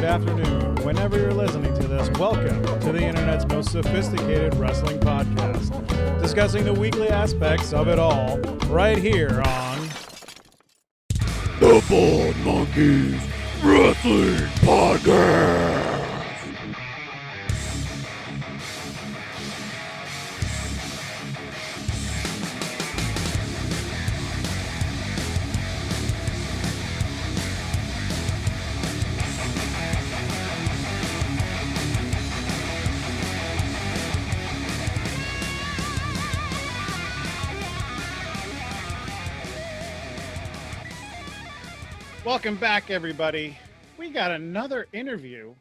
good afternoon. Whenever you're listening to this, welcome to the internet's most sophisticated wrestling podcast, discussing the weekly aspects of it all, right here on The Bald Monkeys Wrestling Podcast. Welcome back, everybody. We got another interview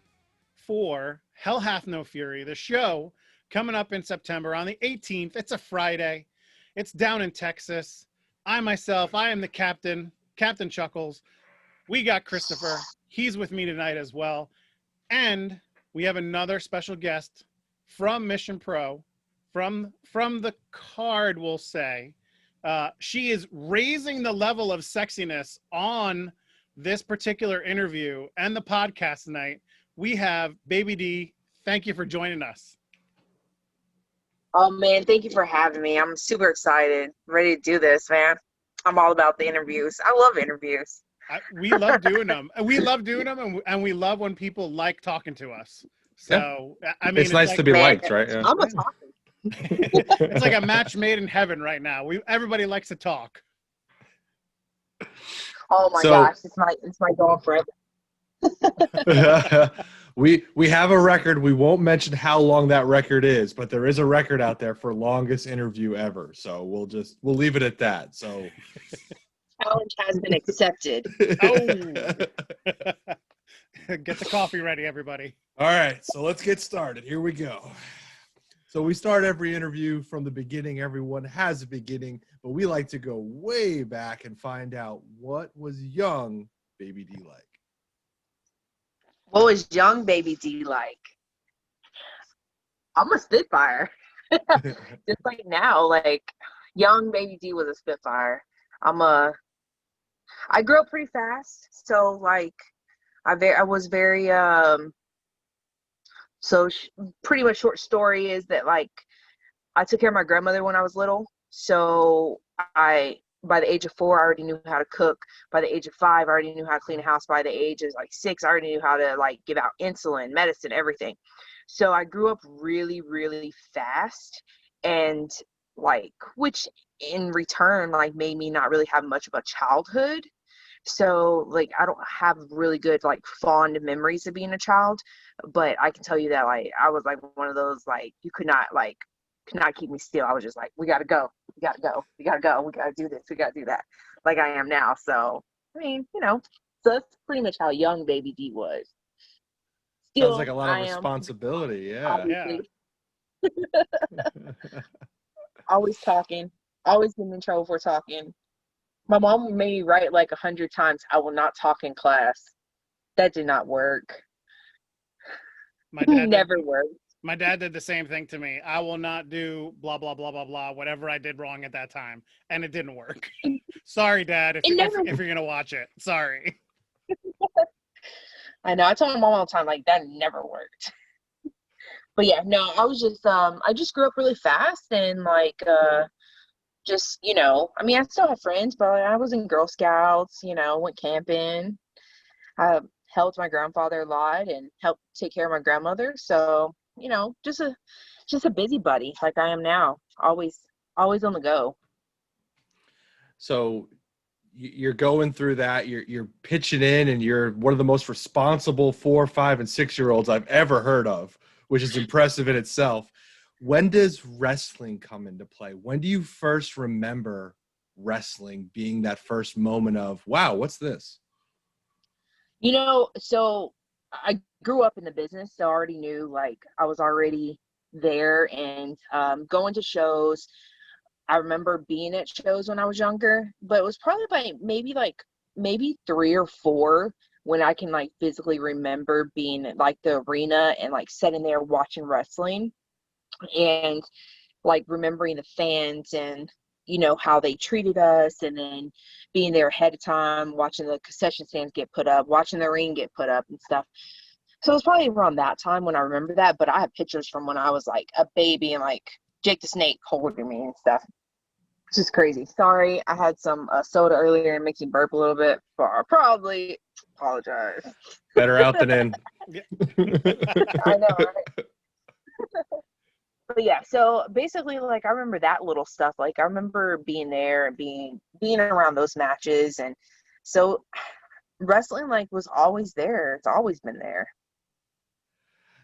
for Hell Hath No Fury, the show coming up in September on the 18th. It's a Friday. It's down in Texas. I am the captain, Captain Chuckles. We got Christopher. He's with me tonight as well. And we have another special guest from Mission Pro, from the card, we'll say. She is raising the level of sexiness on this particular interview and the podcast tonight. We have Baby D. Thank you for joining us. Oh man, thank you for having me. I'm super excited. I'm ready to do this, man. I'm all about the interviews. I love interviews. We love doing them. We love doing them, and we love when people like talking to us. So, yeah. I mean, it's nice like, to be liked, right? Yeah. I'm a talker. It's like a match made in heaven right now. Everybody likes to talk. Oh my gosh, it's my girlfriend. we have a record. We won't mention how long that record is, but there is a record out there for longest interview ever. So we'll leave it at that. So Challenge has been accepted. Oh. Get the coffee ready, everybody. All right, so let's get started. Here we go. So we start every interview from the beginning. Everyone has a beginning, but we like to go way back and find out what was young Baby D like. What was young Baby D like? I'm a Spitfire. Just like now, like young Baby D was a Spitfire. I grew up pretty fast, so like I was very pretty much short story is that like I took care of my grandmother when I was little. So by the age of 4, I already knew how to cook. By the age of 5, I already knew how to clean a house. By the age of like 6, I already knew how to like give out insulin, medicine, everything. So I grew up really, really fast, and like, which in return like made me not really have much of a childhood. So like I don't have really good like fond memories of being a child, but I can tell you that like I was like one of those like you could not keep me still. I was just like, we gotta go, we gotta do this, we gotta do that, like I am now. So I mean, so that's pretty much how young Baby D was. Still, sounds like a lot of responsibility. Yeah. Always talking, always getting in trouble for talking. My mom made me write like 100 times, I will not talk in class. That did not work. My dad never worked. My dad did the same thing to me. I will not do blah, blah, blah, blah, blah, whatever I did wrong at that time. And it didn't work. Sorry, Dad, if you're going to watch it. Sorry. I know. I tell my mom all the time, like, that never worked. But yeah, no, I was just, I just grew up really fast and like, just, I mean, I still have friends, but I was in Girl Scouts, went camping. I helped my grandfather a lot and helped take care of my grandmother. So, just a busybody like I am now, always on the go. So you're going through that, you're pitching in, and you're one of the most responsible 4, 5, and 6-year-olds I've ever heard of, which is impressive in itself. When does wrestling come into play? When do you first remember wrestling being that first moment of, wow, what's this? So I grew up in the business, so I already knew, like, I was already there and going to shows. I remember being at shows when I was younger, but it was probably by maybe 3 or 4 when I can, like, physically remember being at, like, the arena and, like, sitting there watching wrestling. And like remembering the fans and how they treated us, and then being there ahead of time, watching the concession stands get put up, watching the ring get put up and stuff. So it was probably around that time when I remember that, but I have pictures from when I was like a baby and like Jake the Snake holding me and stuff. It's just crazy. Sorry, I had some soda earlier and makes me burp a little bit. Probably apologize. Better out than in. I know, right? But yeah, so basically, like I remember that little stuff. Like I remember being there and being around those matches, and so wrestling like was always there. It's always been there.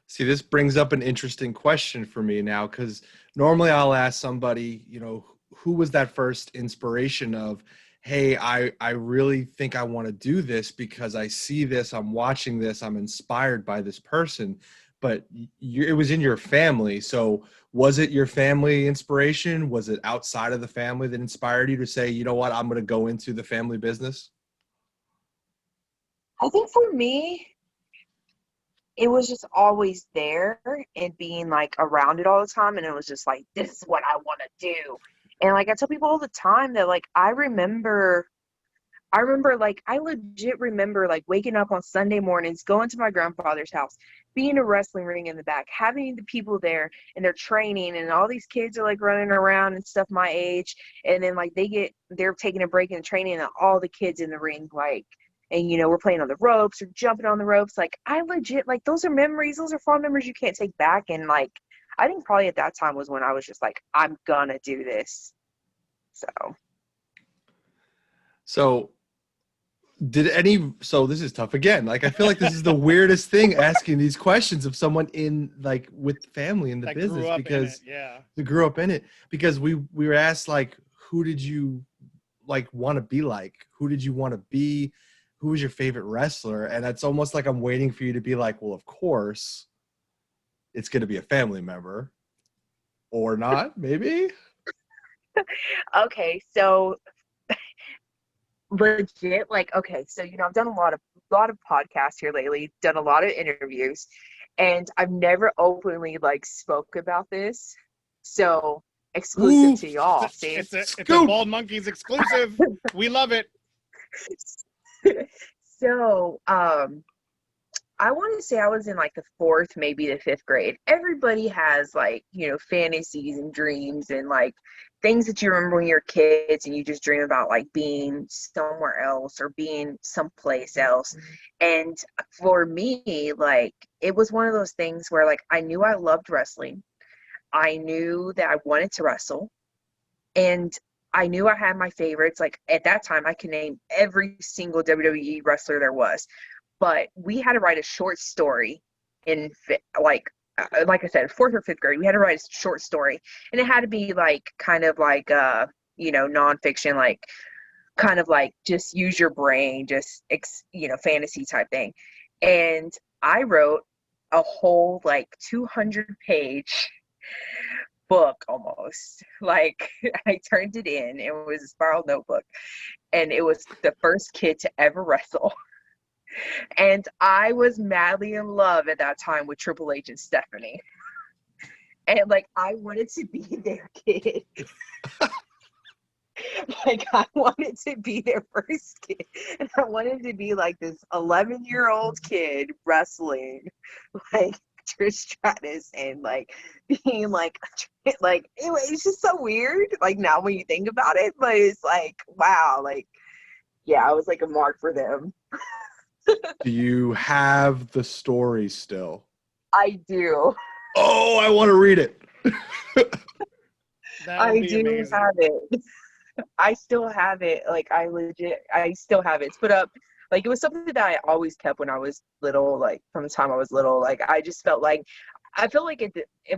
See, this brings up an interesting question for me now, because normally I'll ask somebody, you know, who was that first inspiration of, hey, I really think I want to do this because I see this, I'm watching this, I'm inspired by this person. But it was in your family. So was it your family inspiration? Was it outside of the family that inspired you to say, you know what, I'm going to go into the family business? I think for me, it was just always there and being like around it all the time. And it was just like, this is what I want to do. And like I tell people all the time that like I remember like I legit remember like waking up on Sunday mornings, going to my grandfather's house, being a wrestling ring in the back, having the people there and they're training and all these kids are like running around and stuff my age. And then like they're taking a break in the training and all the kids in the ring like, and you know, we're playing on the ropes or jumping on the ropes. Like I legit, like those are memories, those are fond memories you can't take back. And like, I think probably at that time was when I was just like, I'm gonna do this. So So this is tough again. Like, I feel like this is the weirdest thing, asking these questions of someone in like with family in the That business, grew up because in it, yeah. they grew up in it, because we were asked like, who did you like want to be like? Who did you want to be? Who was your favorite wrestler? And it's almost like I'm waiting for you to be like, well, of course it's going to be a family member or not, maybe. okay, so legit, like okay, so you know, I've done a lot of podcasts here lately, done a lot of interviews, and I've never openly like spoke about this. So exclusive Ooh, to y'all, see? It's a Scoop. Bald Monkeys exclusive. We love it. So I want to say I was in like the 4th, maybe the 5th grade. Everybody has like, you know, fantasies and dreams and like things that you remember when you're kids and you just dream about like being somewhere else or being someplace else. And for me, like it was one of those things where like I knew I loved wrestling. I knew that I wanted to wrestle. And I knew I had my favorites. Like at that time, I could name every single WWE wrestler there was. But we had to write a short story in like I said, 4th or 5th grade. We had to write a short story, and it had to be like kind of like you know, nonfiction, like kind of like just use your brain, just you know, fantasy type thing. And I wrote a whole like 200-page book almost. Like I turned it in. It was a spiral notebook, and it was the first kid to ever wrestle. And I was madly in love at that time with Triple H and Stephanie. And like I wanted to be their kid. Like I wanted to be their first kid. And I wanted to be like this 11-year-old kid wrestling like Trish Stratus and like being like anyway, it's just so weird. Like now when you think about it, but it's like wow, like yeah, I was like a mark for them. Do you have the story still? I do. Oh, I want to read it. That would be amazing. Have it. I still have it. Like I still have it. It's put up. Like it was something that I always kept when I was little. Like from the time I was little. Like I just felt like at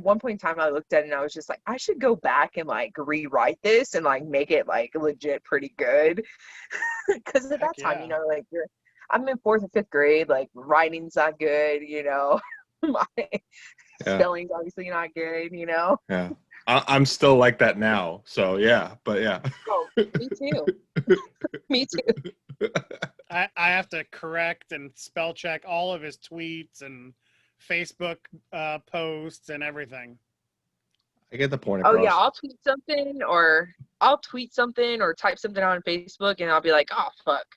one point in time I looked at it and I was just like I should go back and like rewrite this and like make it like legit pretty good. Because at that time, you know, like I'm in 4th or 5th grade. Like writing's not good. You know, my spelling's obviously not good. You know. Yeah. I'm still like that now, so yeah, but yeah. Oh, me too. Me too. I have to correct and spell check all of his tweets and Facebook posts and everything. I get the point across. Oh yeah, I'll tweet something or type something on Facebook and I'll be like, oh fuck,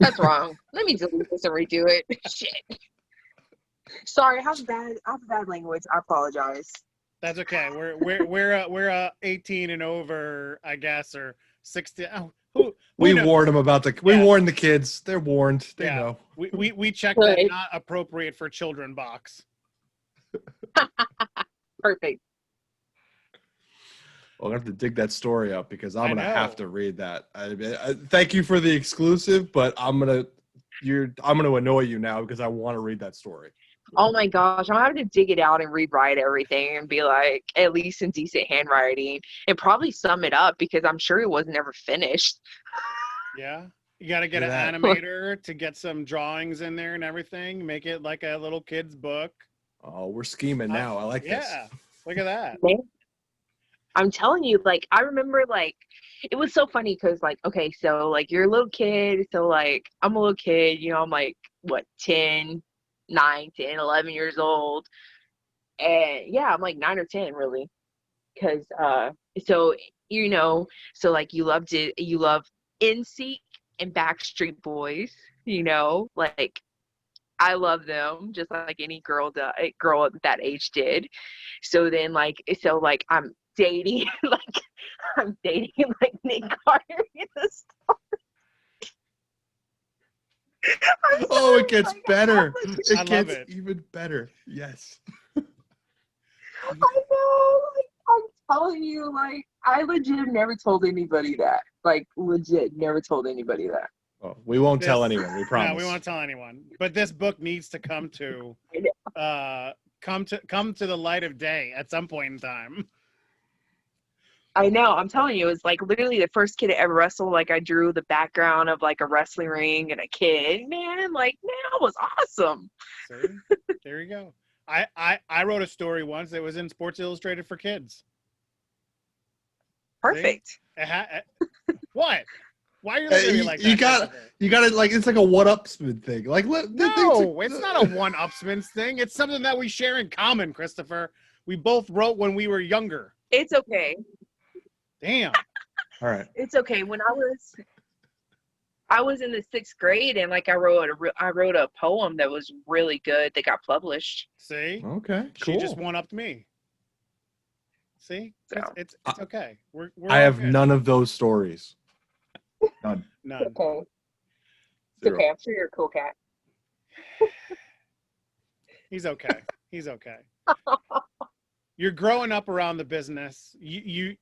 that's wrong. Let me delete this and redo it. Shit. Sorry, I have bad language. I apologize. That's okay. We're 18 and over, I guess, or 16. Oh, who We knows? warned them about we Yeah. warned the kids. They're warned. They Yeah. know. We checked that Right. not appropriate for children box. Perfect. Well, I have to dig that story up because I'm I gonna know. have to read that. I thank you for the exclusive, but I'm gonna annoy you now because I want to read that story. Oh my gosh, I'm having to dig it out and rewrite everything and be like, at least in decent handwriting, and probably sum it up because I'm sure it wasn't ever finished. Yeah. You got to get Look an at animator to get some drawings in there and everything. Make it like a little kid's book. Oh, we're scheming now. I like this. Yeah. Look at that. Man, I'm telling you, like, I remember, like, it was so funny because, like, okay, so, like, you're a little kid, so, like, I'm a little kid, you know, I'm, like, what, 10, 9, 10, 11 years old, and, yeah, I'm, like, 9 or 10, really, because, so, you know, so, like, you love NSYNC and Backstreet Boys, you know, like, I love them just like any girl at that age did. So then I'm dating like Nick Carter in the Oh, it gets better. I It love gets it. even better. Yes. I know, like I'm telling you, like I legit never told anybody that. Like legit never told anybody that. Oh, we won't tell This- anyone. We promise. No, we won't tell anyone. But this book needs to come to come to the light of day at some point in time. I know, I'm telling you, it was like literally the first kid to ever wrestle. Like I drew the background of like a wrestling ring and a kid. Man, that was awesome. See? There you go. I wrote a story once that was in Sports Illustrated for kids. Perfect. What? Why are you looking at me like that? You got it. Like it's like a one-upsman thing. Like No, it's not a one-upsman thing. It's something that we share in common, Christopher. We both wrote when we were younger. It's okay. Damn. All right. It's okay. When I was in the 6th grade and like I wrote a poem that was really good that got published. See? Okay. She Cool. just one-upped me. See? So. It's okay. We're I all have good. none of those stories. None. None. Okay. It's Zero. okay. I'm sure you're a cool cat. He's okay. He's okay. You're growing up around the business. You're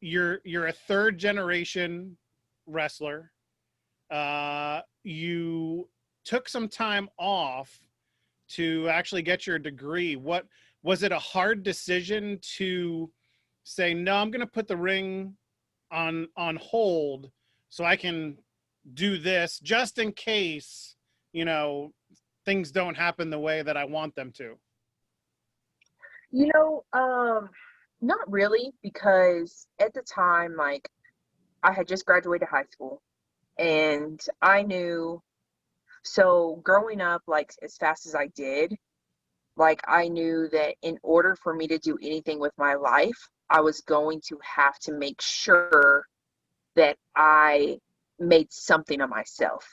a 3rd generation wrestler. You took some time off to actually get your degree. What was it a hard decision to say, no, I'm going to put the ring on hold so I can do this just in case, things don't happen the way that I want them to? Not really, because at the time, like, I had just graduated high school, and I knew, so growing up, like, as fast as I did, like, I knew that in order for me to do anything with my life, I was going to have to make sure that I made something of myself.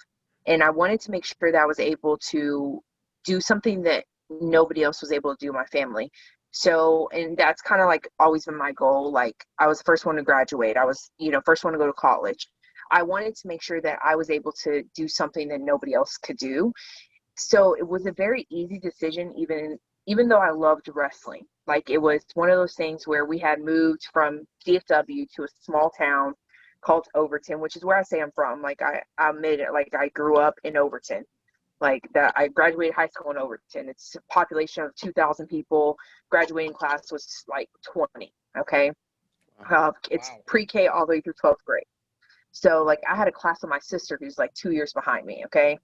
And I wanted to make sure that I was able to do something that nobody else was able to do in my family. So, and that's kind of like always been my goal. Like I was the first one to graduate. I was, first one to go to college. I wanted to make sure that I was able to do something that nobody else could do. So it was a very easy decision, even though I loved wrestling. Like it was one of those things where we had moved from DFW to a small town called Overton, which is where I say I'm from. Like I made it, like I grew up in Overton. Like that, I graduated high school in Overton. It's a population of 2,000 people. Graduating class was like 20. Okay, it's pre-K all the way through 12th grade. So like I had a class with my sister who's like 2 years behind me. Okay,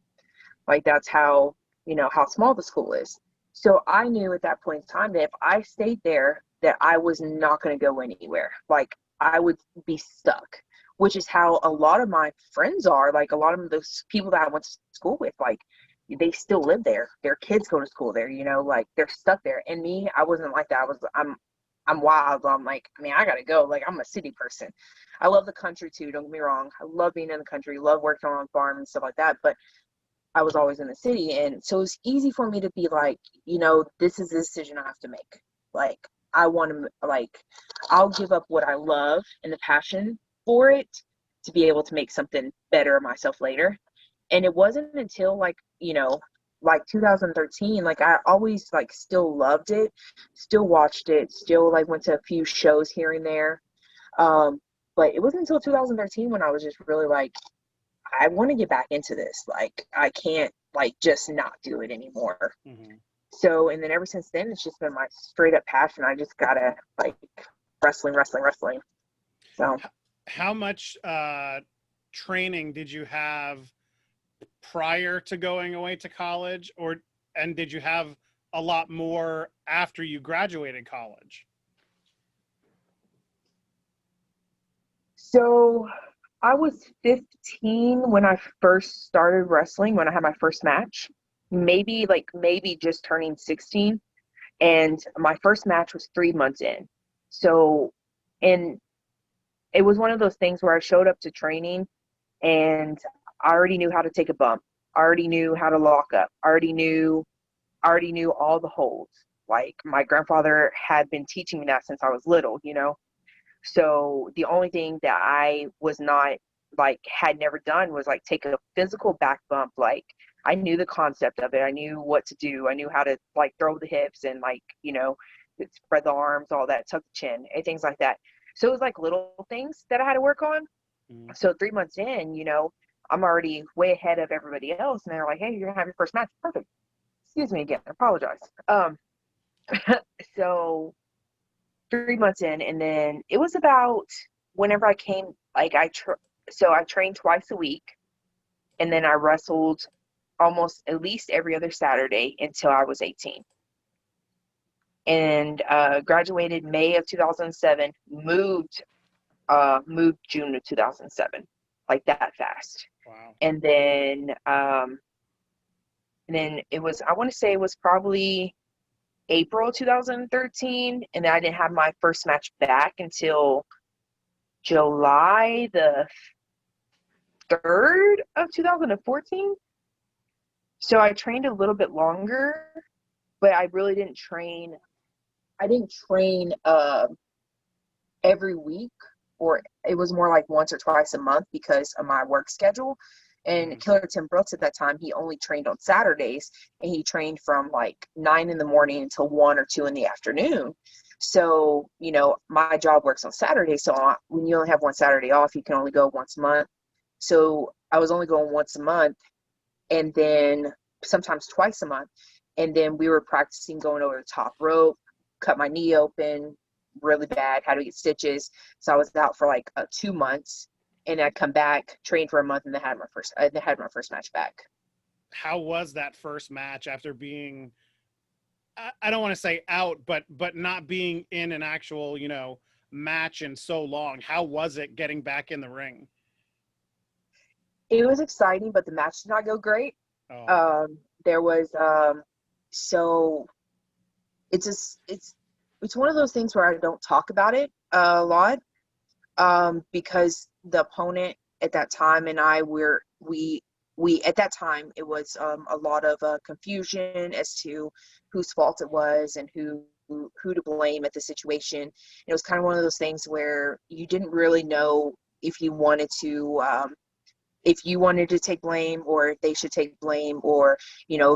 like that's how how small the school is. So I knew at that point in time that if I stayed there, that I was not going to go anywhere. Like I would be stuck, which is how a lot of my friends are. Like a lot of those people that I went to school with, like they still live there. Their kids go to school there, like they're stuck there. And me, I wasn't like that. I'm wild. I'm like, I gotta go. Like I'm a city person. I love the country too. Don't get me wrong. I love being in the country, love working on a farm and stuff like that. But I was always in the city. And so it's easy for me to be like, this is the decision I have to make. Like, I want to, like, I'll give up what I love and the passion for it to be able to make something better of myself later. And it wasn't until like 2013, like I always like still loved it, still watched it, still like went to a few shows here and there. But it wasn't until 2013 when I was just really like, I want to get back into this. Like, I can't like just not do it anymore. Mm-hmm. So, and then ever since then, it's just been my straight up passion. I just gotta like wrestling. So, How much training did you have prior to going away to college, and did you have a lot more after you graduated college? so I was 15 when I first started wrestling, when I had my first match. Maybe just turning 16. And my first match was 3 months in. So, and it was one of those things where I showed up to training and I already knew how to take a bump. I already knew how to lock up. I already knew all the holds. Like, my grandfather had been teaching me that since I was little. So the only thing that I was not like had never done was like take a physical back bump. Like, I knew the concept of it. I knew what to do. I knew how to like throw the hips and like, spread the arms, all that, tuck the chin, and things like that. So it was like little things that I had to work on. Mm-hmm. So 3 months in, I'm already way ahead of everybody else. And they're like, hey, you're gonna have your first match. Perfect. Excuse me again. I apologize. So 3 months in, and then it was about whenever I came, like so I trained twice a week, and then I wrestled almost at least every other Saturday until I was 18. And graduated May of 2007, moved June of 2007, like that fast. Wow. And then it was, I want to say it was probably April 2013, and I didn't have my first match back until July the 3rd of 2014. So I trained a little bit longer, but I really didn't train. I didn't train every week, or it was more like once or twice a month because of my work schedule. And Mm-hmm. Killer Tim Brooks at that time, he only trained on Saturdays, and he trained from like 9 in the morning until 1 or 2 in the afternoon. So, my job works on Saturdays. So when you only have one Saturday off, you can only go once a month. So I was only going once a month, and then sometimes twice a month. And then we were practicing going over the top rope, cut my knee open really bad, had to get stitches. So I was out for like 2 months. And I'd come back, train for a month, and then had my first match back. How was that first match after being, I don't want to say out, but not being in an actual, match in so long? How was it getting back in the ring? It was exciting, but the match did not go great. Oh. There was so it's one of those things where I don't talk about it a lot, because the opponent at that time and I we at that time it was a lot of confusion as to whose fault it was and who to blame at the situation. It was kind of one of those things where you didn't really know if you wanted to take blame, or if they should take blame, or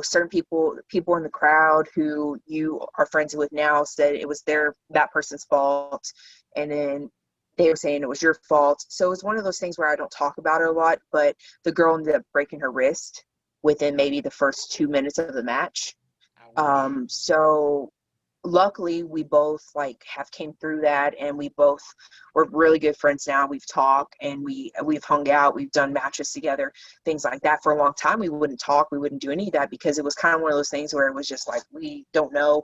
certain people in the crowd who you are friends with now said it was that person's fault, and then they were saying it was your fault. So it's one of those things where I don't talk about it a lot, but the girl ended up breaking her wrist within maybe the first 2 minutes of the match. So luckily we both like have came through that, and we're really good friends now. We've talked, and we've hung out, we've done matches together, things like that. For a long time we wouldn't talk, we wouldn't do any of that, because it was kind of one of those things where it was just like we don't know.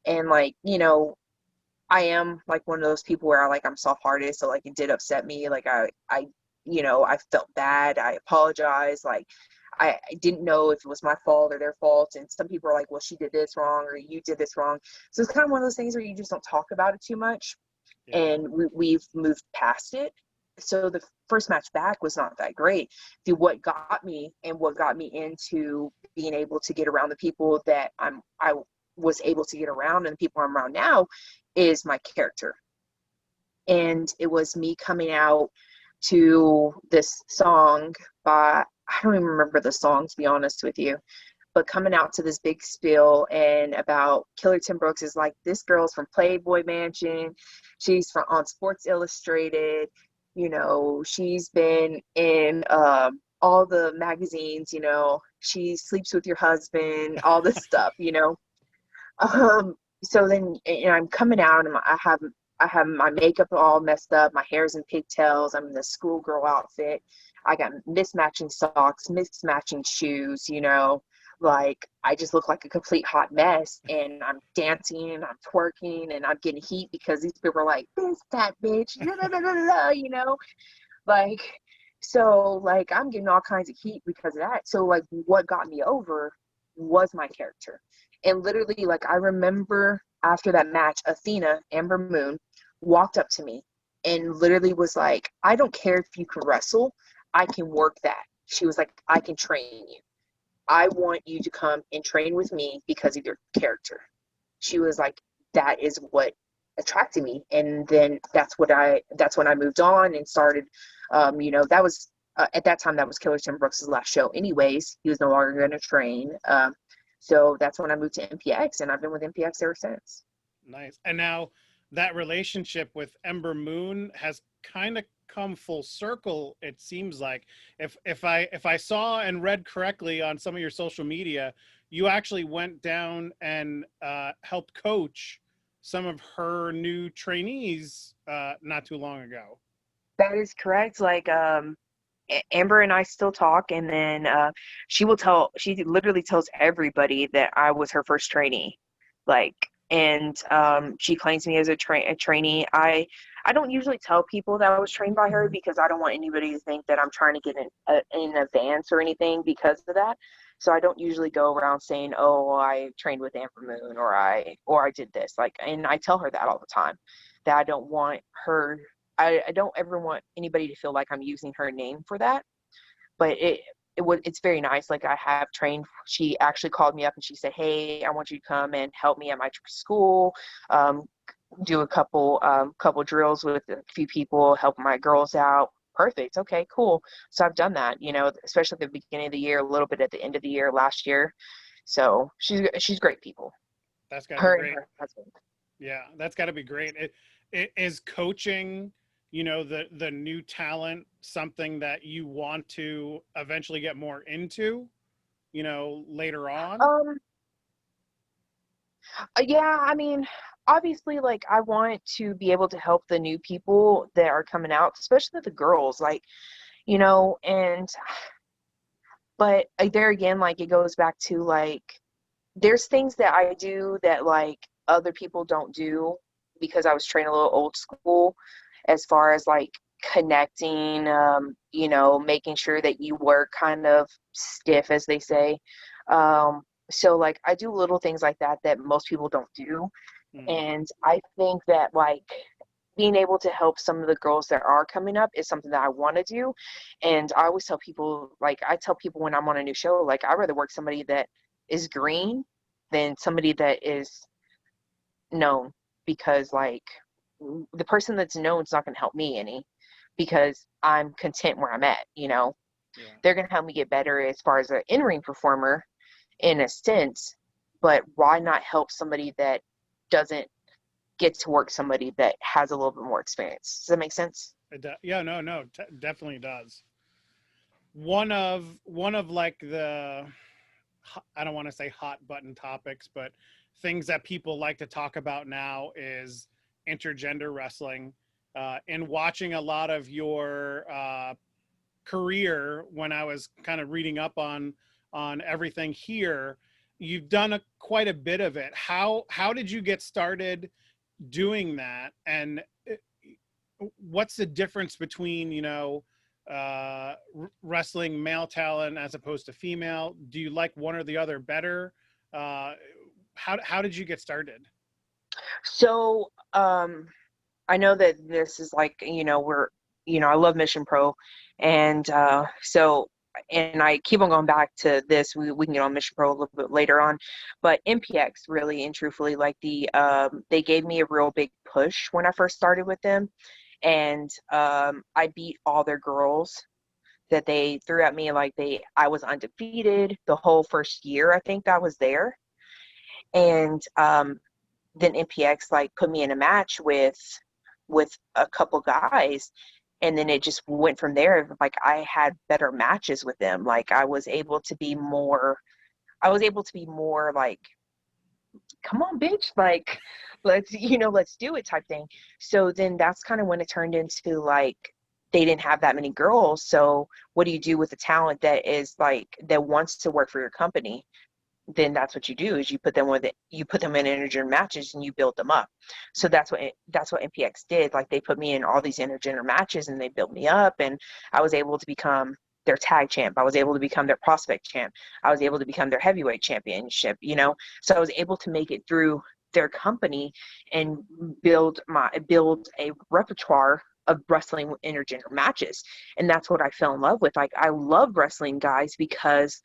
And like, I am like one of those people where I'm soft-hearted, so like it did upset me. Like I felt bad. I apologize. Like I didn't know if it was my fault or their fault. And some people are like, well, she did this wrong, or you did this wrong. So it's kind of one of those things where you just don't talk about it too much. Yeah. And we've moved past it. so the first match back was not that great. What got me into being able to get around the people that I was able to get around, and the people I'm around now, is my character. And it was me coming out to this song by, I don't even remember the song, to be honest with you, but coming out to this big spiel and about Killer Tim Brooks is like, this girl's from Playboy Mansion. She's from on Sports Illustrated. You know, she's been in all the magazines, you know, she sleeps with your husband, all this stuff, you know. So then, you know, I'm coming out and I have my makeup all messed up, my hair's in pigtails, I'm in the schoolgirl outfit, I got mismatching socks, mismatching shoes, you know, like I just look like a complete hot mess, and I'm dancing and I'm twerking and I'm getting heat because these people are like, this fat bitch, you know, like, so like I'm getting all kinds of heat because of that. So like what got me over was my character. And literally, like, I remember after that match, Athena, Amber Moon, walked up to me and literally was like, I don't care if you can wrestle, I can work that. She was like, I can train you. I want you to come and train with me because of your character. She was like, that is what attracted me. And then that's when I moved on and started, you know, that was, at that time, that was Killer Tim Brooks' last show anyways. He was no longer going to train. So that's when I moved to MPX, and I've been with MPX ever since. Nice. And now that relationship with Ember Moon has kind of come full circle, it seems like. If I saw and read correctly on some of your social media, you actually went down and helped coach some of her new trainees not too long ago. That is correct. Like, Amber and I still talk, and then she literally tells everybody that I was her first trainee. Like, and she claims me as a trainee. I don't usually tell people that I was trained by her because I don't want anybody to think that I'm trying to get in advance or anything because of that. So I don't usually go around saying, "Oh, I trained with Amber Moon," or I did this. Like, and I tell her that all the time, that I don't want her. I don't ever want anybody to feel like I'm using her name for that. But it's very nice. Like, I have trained. She actually called me up and she said, "Hey, I want you to come and help me at my school. Do a couple drills with a few people, help my girls out." Perfect. Okay, cool. So I've done that, you know, especially at the beginning of the year, a little bit at the end of the year last year. So she's great people. That's got to be Her great. and her husband. Yeah, that's got to be great. It is coaching, you know, the new talent, something that you want to eventually get more into, you know, later on. Yeah, I mean, obviously, like, I want to be able to help the new people that are coming out, especially the girls, like, you know, and but there again, like, it goes back to, like, there's things that I do that, like, other people don't do because I was trained a little old school, as far as, like, connecting, you know, making sure that you work kind of stiff, as they say. So, like, I do little things like that that most people don't do. And I think that, like, being able to help some of the girls that are coming up is something that I want to do. And I always tell people, like, I tell people when I'm on a new show, like, I'd rather work somebody that is green than somebody that is known, because, like, the person that's known is not going to help me any, because I'm content where I'm at, you know. Yeah. They're going to help me get better as far as an in-ring performer in a sense, but why not help somebody that doesn't get to work somebody that has a little bit more experience? Does that make sense? Yeah, no, definitely does. One of like the, I don't want to say hot button topics, but things that people like to talk about now is intergender wrestling. And watching a lot of your career, when I was kind of reading up on everything here, you've done quite a bit of it. How did you get started doing that, and what's the difference between, you know, wrestling male talent as opposed to female? Do you like one or the other better? How did you get started? So I know that this is, like, you know, I love Mission Pro. And and I keep on going back to this. We can get on Mission Pro a little bit later on, but MPX really and truthfully, like they gave me a real big push when I first started with them, and I beat all their girls that they threw at me. Like I was undefeated the whole first year, I think that was there. And then MPX like put me in a match with a couple guys, and then it just went from there. Like I had better matches with them. Like I was able to be more like, come on, bitch, like let's do it type thing. So then that's kind of when it turned into like they didn't have that many girls. So what do you do with the talent that is like that wants to work for your company? Then that's what you do is you put them in intergender matches and you build them up. So that's what MPX did. Like they put me in all these intergender matches and they built me up, and I was able to become their tag champ. I was able to become their prospect champ. I was able to become their heavyweight championship, So I was able to make it through their company and build a repertoire of wrestling intergender matches. And that's what I fell in love with. Like I love wrestling guys because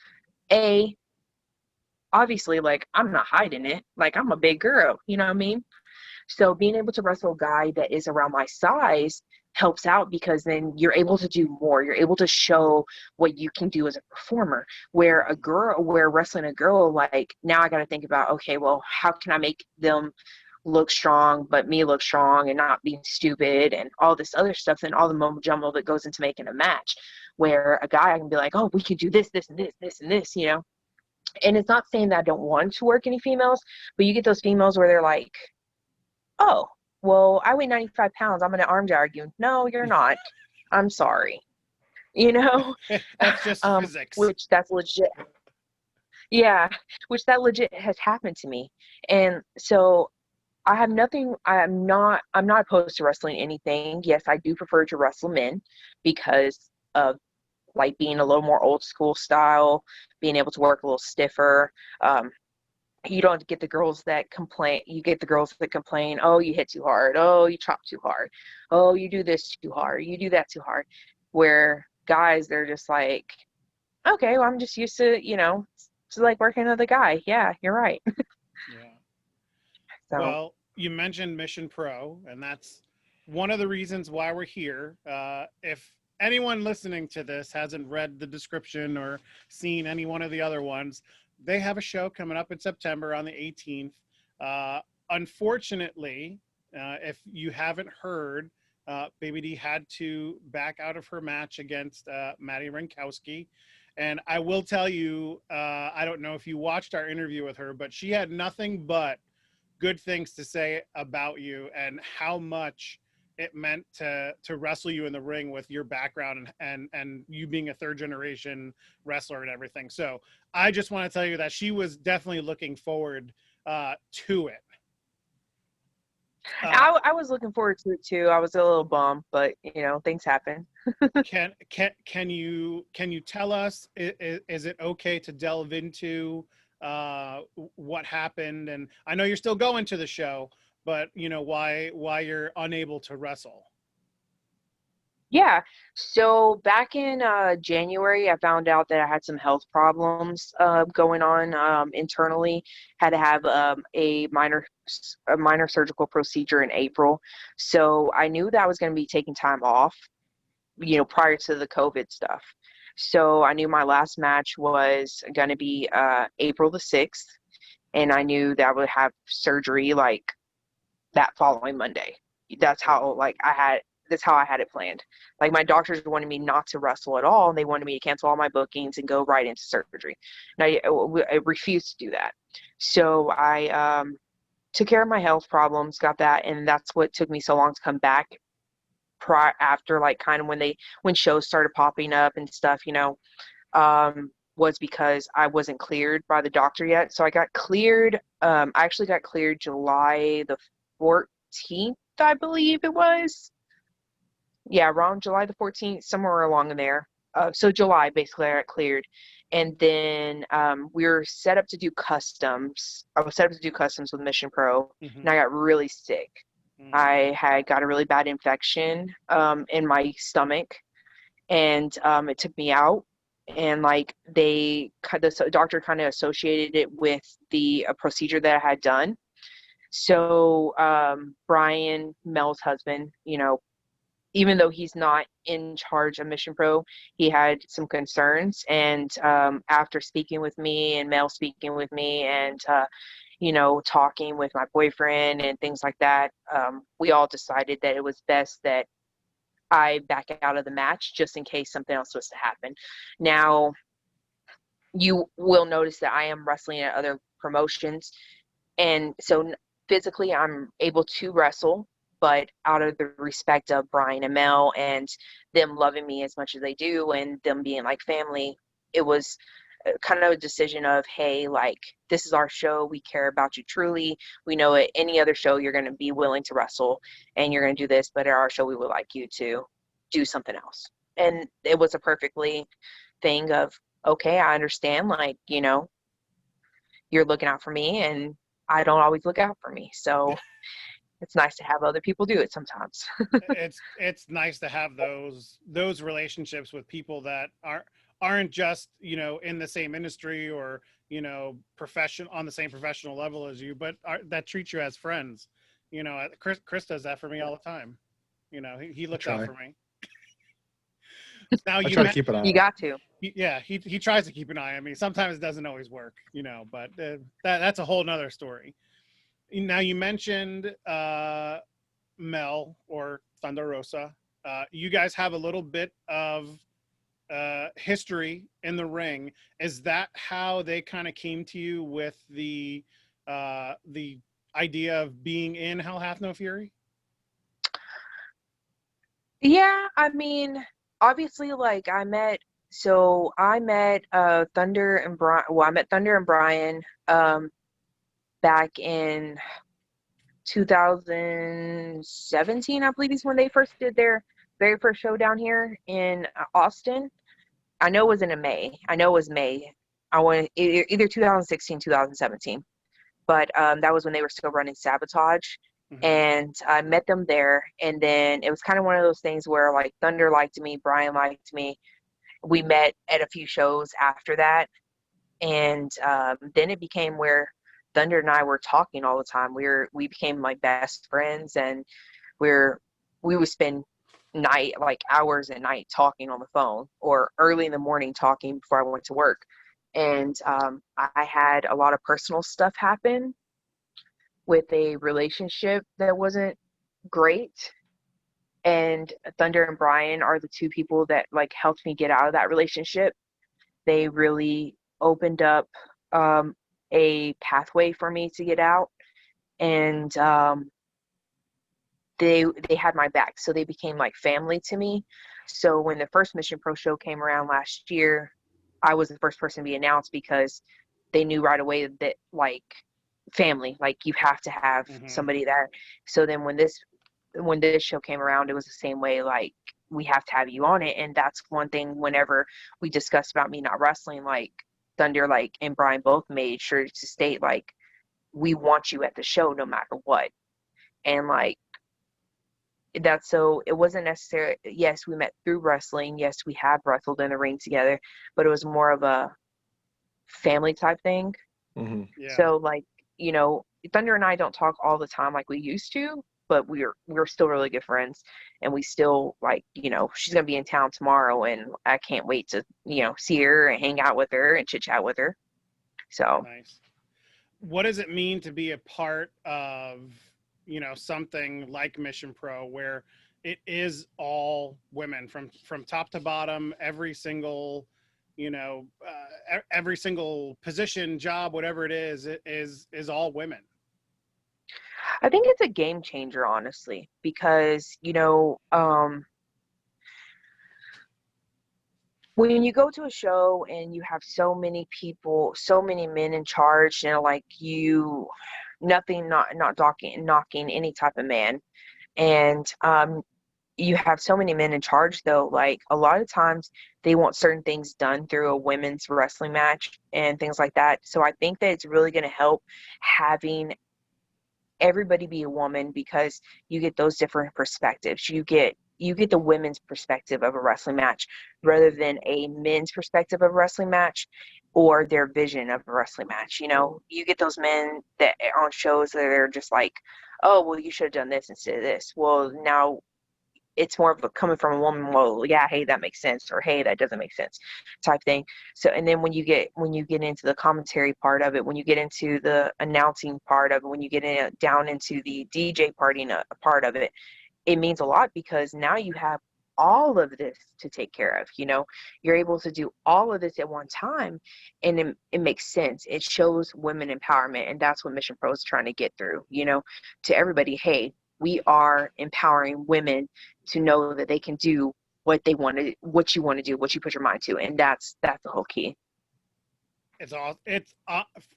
obviously, like, I'm not hiding it. Like, I'm a big girl, you know what I mean? So being able to wrestle a guy that is around my size helps out because then you're able to do more. You're able to show what you can do as a performer. Where wrestling a girl, like, now I got to think about, okay, well, how can I make them look strong, but me look strong and not being stupid and all this other stuff and all the mumbo jumbo that goes into making a match. Where a guy, I can be like, oh, we could do this, this, and this, this, and this, And it's not saying that I don't want to work any females, but you get those females where they're like, oh, well, I weigh 95 pounds. I'm going to arm drag you. No, you're not. I'm sorry. That's just physics. Which that's legit. Yeah, which that legit has happened to me. And so I have nothing, I'm not opposed to wrestling anything. Yes, I do prefer to wrestle men because of like being a little more old school style, being able to work a little stiffer. You don't get the girls that complain. You get the girls that complain, oh, you hit too hard. Oh, you chop too hard. Oh, you do this too hard. You do that too hard. Where guys, they're just like, okay, well, I'm just used to, to like working with a guy. Yeah, you're right. Yeah. So. Well, you mentioned Mission Pro, and that's one of the reasons why we're here. If anyone listening to this hasn't read the description or seen any one of the other ones, they have a show coming up in September on the 18th. Unfortunately, if you haven't heard, Baby D had to back out of her match against Madi Wrenkowski. And I will tell you, I don't know if you watched our interview with her, but she had nothing but good things to say about you and how much it meant to wrestle you in the ring with your background and you being a third generation wrestler and everything. So I just want to tell you that she was definitely looking forward to it. I was looking forward to it too. I was a little bummed, but things happen. Can you tell us, is it okay to delve into what happened? And I know you're still going to the show, but why you're unable to wrestle. Yeah. So back in January, I found out that I had some health problems going on internally. Had to have a minor surgical procedure in April. So I knew that I was going to be taking time off, prior to the COVID stuff. So I knew my last match was going to be April the 6th. And I knew that I would have surgery like that following Monday. That's how I had it planned. Like my doctors wanted me not to wrestle at all. And they wanted me to cancel all my bookings and go right into surgery. And I refused to do that. So I took care of my health problems, got that. And that's what took me so long to come back after like kind of when shows started popping up and stuff, was because I wasn't cleared by the doctor yet. So I got cleared. I actually got cleared July the 14th, I believe it was. Yeah, around July the 14th, somewhere along in there. So July, basically, I got cleared. And then we were set up to do customs. I was set up to do customs with Mission Pro, and I got really sick. I had got a really bad infection in my stomach, and it took me out. And like the doctor kind of associated it with the procedure that I had done. So Brian, Mel's husband, even though he's not in charge of Mission Pro, he had some concerns. And after speaking with me and Mel speaking with me and, talking with my boyfriend and things like that, we all decided that it was best that I back out of the match just in case something else was to happen. Now, you will notice that I am wrestling at other promotions. And so physically, I'm able to wrestle, but out of the respect of Brian and Mel and them loving me as much as they do and them being like family, it was kind of a decision of, hey, like, this is our show. We care about you truly. We know at any other show you're going to be willing to wrestle and you're going to do this, but at our show, we would like you to do something else. And it was a perfectly thing of, okay, I understand, like, you're looking out for me and I don't always look out for me. So it's nice to have other people do it sometimes. It's nice to have those relationships with people that aren't just, in the same industry or, on the same professional level as you, but that treat you as friends. Chris does that for me all the time. He looks out for me. Now I try to keep an eye on you got to. Yeah, he tries to keep an eye on me. Sometimes it doesn't always work, but that's a whole nother story. Now you mentioned Mel or Thunder Rosa. You guys have a little bit of history in the ring. Is that how they kind of came to you with the idea of being in Hell Hath No Fury? Yeah, I mean, obviously, like I met Thunder and Brian. Well, I met Thunder and Brian back in 2017, I believe is when they first did their very first show down here in Austin. I know it was in May. I know it was May. I want either 2016, 2017. But that was when they were still running Sabotage. Mm-hmm. And I met them there. And then it was kind of one of those things where like Thunder liked me, Brian liked me. We met at a few shows after that. And then it became where Thunder and I were talking all the time. We became like best friends, and we would spend hours at night talking on the phone or early in the morning talking before I went to work. And I had a lot of personal stuff happen with a relationship that wasn't great. And Thunder and Brian are the two people that like helped me get out of that relationship. They really opened up a pathway for me to get out. And they had my back. So they became like family to me. So when the first Mission Pro show came around last year, I was the first person to be announced because they knew right away that like family, like you have to have somebody there. So then when this show came around, it was the same way, like we have to have you on it. And that's one thing whenever we discussed about me not wrestling, like Thunder like and Brian both made sure to state like we want you at the show no matter what. And like that's, so it wasn't necessary. Yes, we met through wrestling. Yes, we have wrestled in the ring together, but it was more of a family type thing. Mm-hmm. Yeah. So like, Thunder and I don't talk all the time like we used to, but we're still really good friends, and we still like, she's gonna be in town tomorrow, and I can't wait to see her and hang out with her and chit chat with her. So nice. What does it mean to be a part of something like Mission Pro, where it is all women from top to bottom, every single every single position, job, whatever it is all women? I think it's a game changer, honestly, because when you go to a show and you have so many people, so many men in charge, like not knocking any type of man, and you have so many men in charge, though, like a lot of times they want certain things done through a women's wrestling match and things like that. So I think that it's really going to help having everybody be a woman, because you get those different perspectives. You get the women's perspective of a wrestling match rather than a men's perspective of a wrestling match, or their vision of a wrestling match. You get those men that on shows that are just like, oh, well, you should have done this instead of this. Well, now it's more of a coming from a woman, well, yeah, hey, that makes sense, or hey, that doesn't make sense, type thing. So, and then when you get into the commentary part of it, when you get into the announcing part of it, when you get down into the DJ party part of it, it means a lot, because now you have all of this to take care of. You're able to do all of this at one time, and it makes sense. It shows women empowerment, and that's what Mission Pro is trying to get through, to everybody. Hey, we are empowering women to know that they can do what they want to, what you want to do, what you put your mind to, and that's the whole key. It's all, it's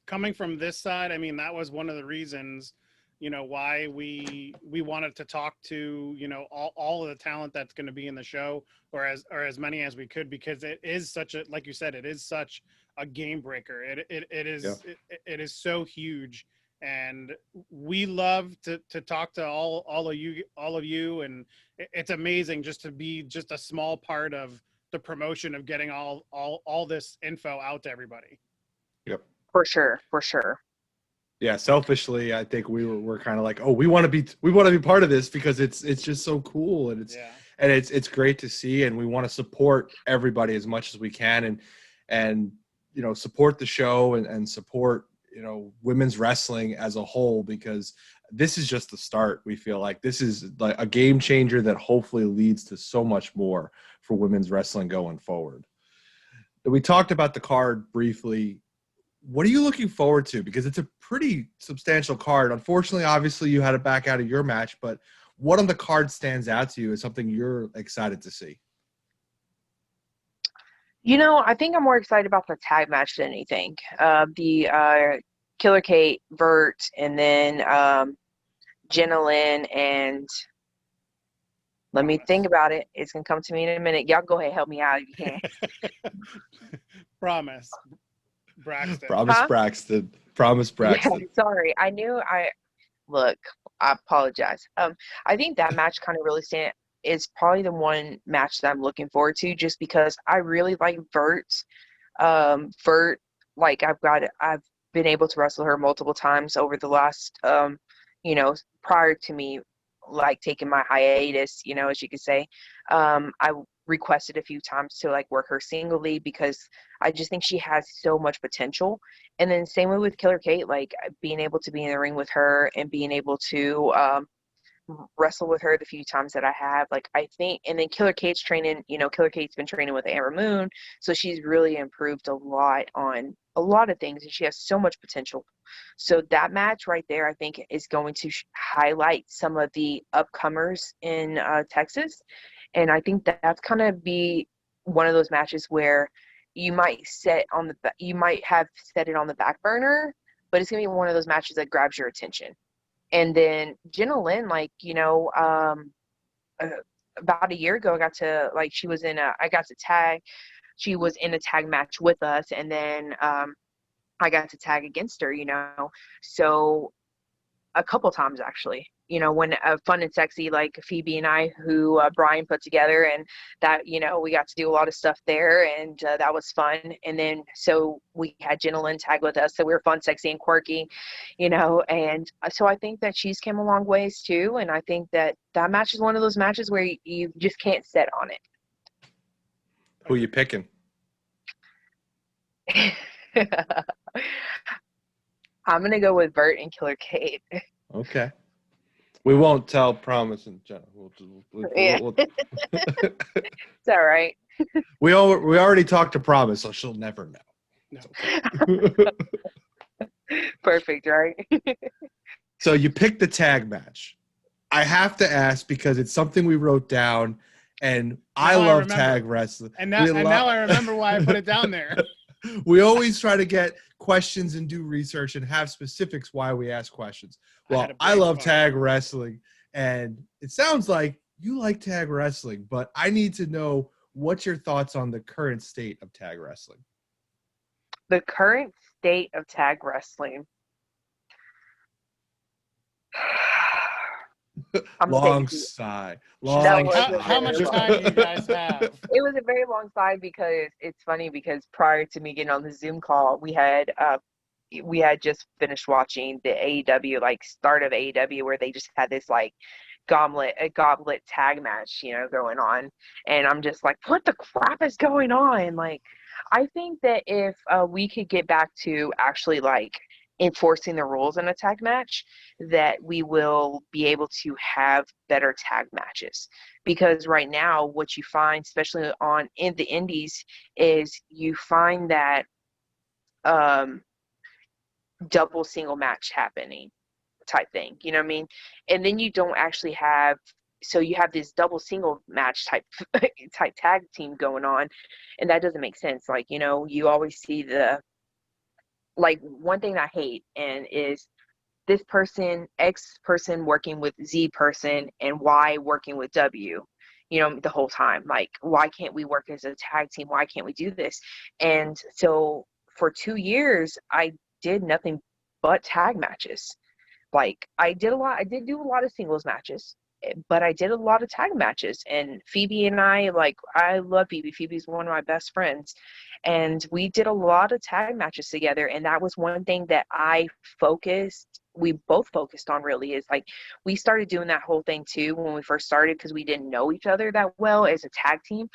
coming from this side. I mean, that was one of the reasons, why we wanted to talk to, all of the talent that's going to be in the show, or as many as we could, because it is such a, like you said, it is such a game breaker. It is, Yeah. it is so huge. And we love to talk to all of you. And it's amazing just to be just a small part of the promotion of getting all this info out to everybody. Yep. For sure. Yeah, selfishly, I think we're kind of like, oh, we want to be part of this, because it's just so cool, and it's great to see, and we want to support everybody as much as we can, and support the show, and support women's wrestling as a whole, because this is just the start. We feel like this is like a game changer that hopefully leads to so much more for women's wrestling going forward. We talked about the card briefly. What are you looking forward to? Because it's a pretty substantial card. Unfortunately, obviously, you had to back out of your match, but what on the card stands out to you as something you're excited to see? I think I'm more excited about the tag match than anything. The Killer Kate, Vert, and then Jenna Lynn, and let me think about it. It's going to come to me in a minute. Y'all go ahead, help me out if you can. Promise. Braxton. Promise Braxton. Yeah, sorry. Look, I apologize. I think that match kind of really is probably the one match that I'm looking forward to, just because I really like Vert. Vert, like I've been able to wrestle her multiple times over the last, prior to me, like taking my hiatus, as you could say. I requested a few times to like work her singly, because I just think she has so much potential. And then same way with Killer Kate, like being able to be in the ring with her and being able to wrestle with her the few times that I have, like I think. And then Killer Kate's training, Killer Kate's been training with Amber Moon, so she's really improved a lot on a lot of things, and she has so much potential. So that match right there, I think, is going to highlight some of the upcomers in Texas. And I think that's kind of be one of those matches where you might have set it on the back burner, but it's gonna be one of those matches that grabs your attention. And then Jenna Lynn, about a year ago, I got to tag. She was in a tag match with us, and then I got to tag against her. So a couple times actually. When Fun and Sexy, like Phoebe and I, who Brian put together, and that, we got to do a lot of stuff there, and that was fun. And then so we had Jenna Lynn tag with us, so we were fun, sexy, and quirky, and so I think that she's come a long ways too. And I think that match is one of those matches where you just can't set on it. Who you picking? I'm gonna go with Bert and Killer Kate. Okay. We won't tell Promise and Jenna. We'll It's all right. we already talked to Promise, so she'll never know. No. Perfect, right? So you picked the tag match. I have to ask, because it's something we wrote down, and I love tag wrestling. And now I remember why I put it down there. We always try to get questions and do research and have specifics why we ask questions. Well, I love tag wrestling, and it sounds like you like tag wrestling, but I need to know what's your thoughts on the current state of tag wrestling. The current state of tag wrestling. I'm Long saying sigh. That Long was a How very much long time do you guys have? It was a very long side because it's funny because prior to me getting on the Zoom call, we had just finished watching the AEW like start of AEW where they just had this like goblet tag match, going on, and I'm just like, what the crap is going on? Like, I think that if we could get back to actually like enforcing the rules in a tag match, that we will be able to have better tag matches. Because right now, what you find, especially in the indies, is you find that um, double single match happening type thing. You know what I mean? And then you don't actually have. So you have this double single match type type tag team going on, and that doesn't make sense. Like, you always see the like one thing I hate and is this person, X person working with Z person and Y working with W, the whole time. Like, why can't we work as a tag team? Why can't we do this? And so for 2 years, I did nothing but tag matches. Like, I did do a lot of singles matches, but I did a lot of tag matches. And Phoebe and I, like, I love Phoebe. Phoebe's one of my best friends. And we did a lot of tag matches together. And that was one thing that we both focused on, really, is like we started doing that whole thing too when we first started because we didn't know each other that well as a tag team,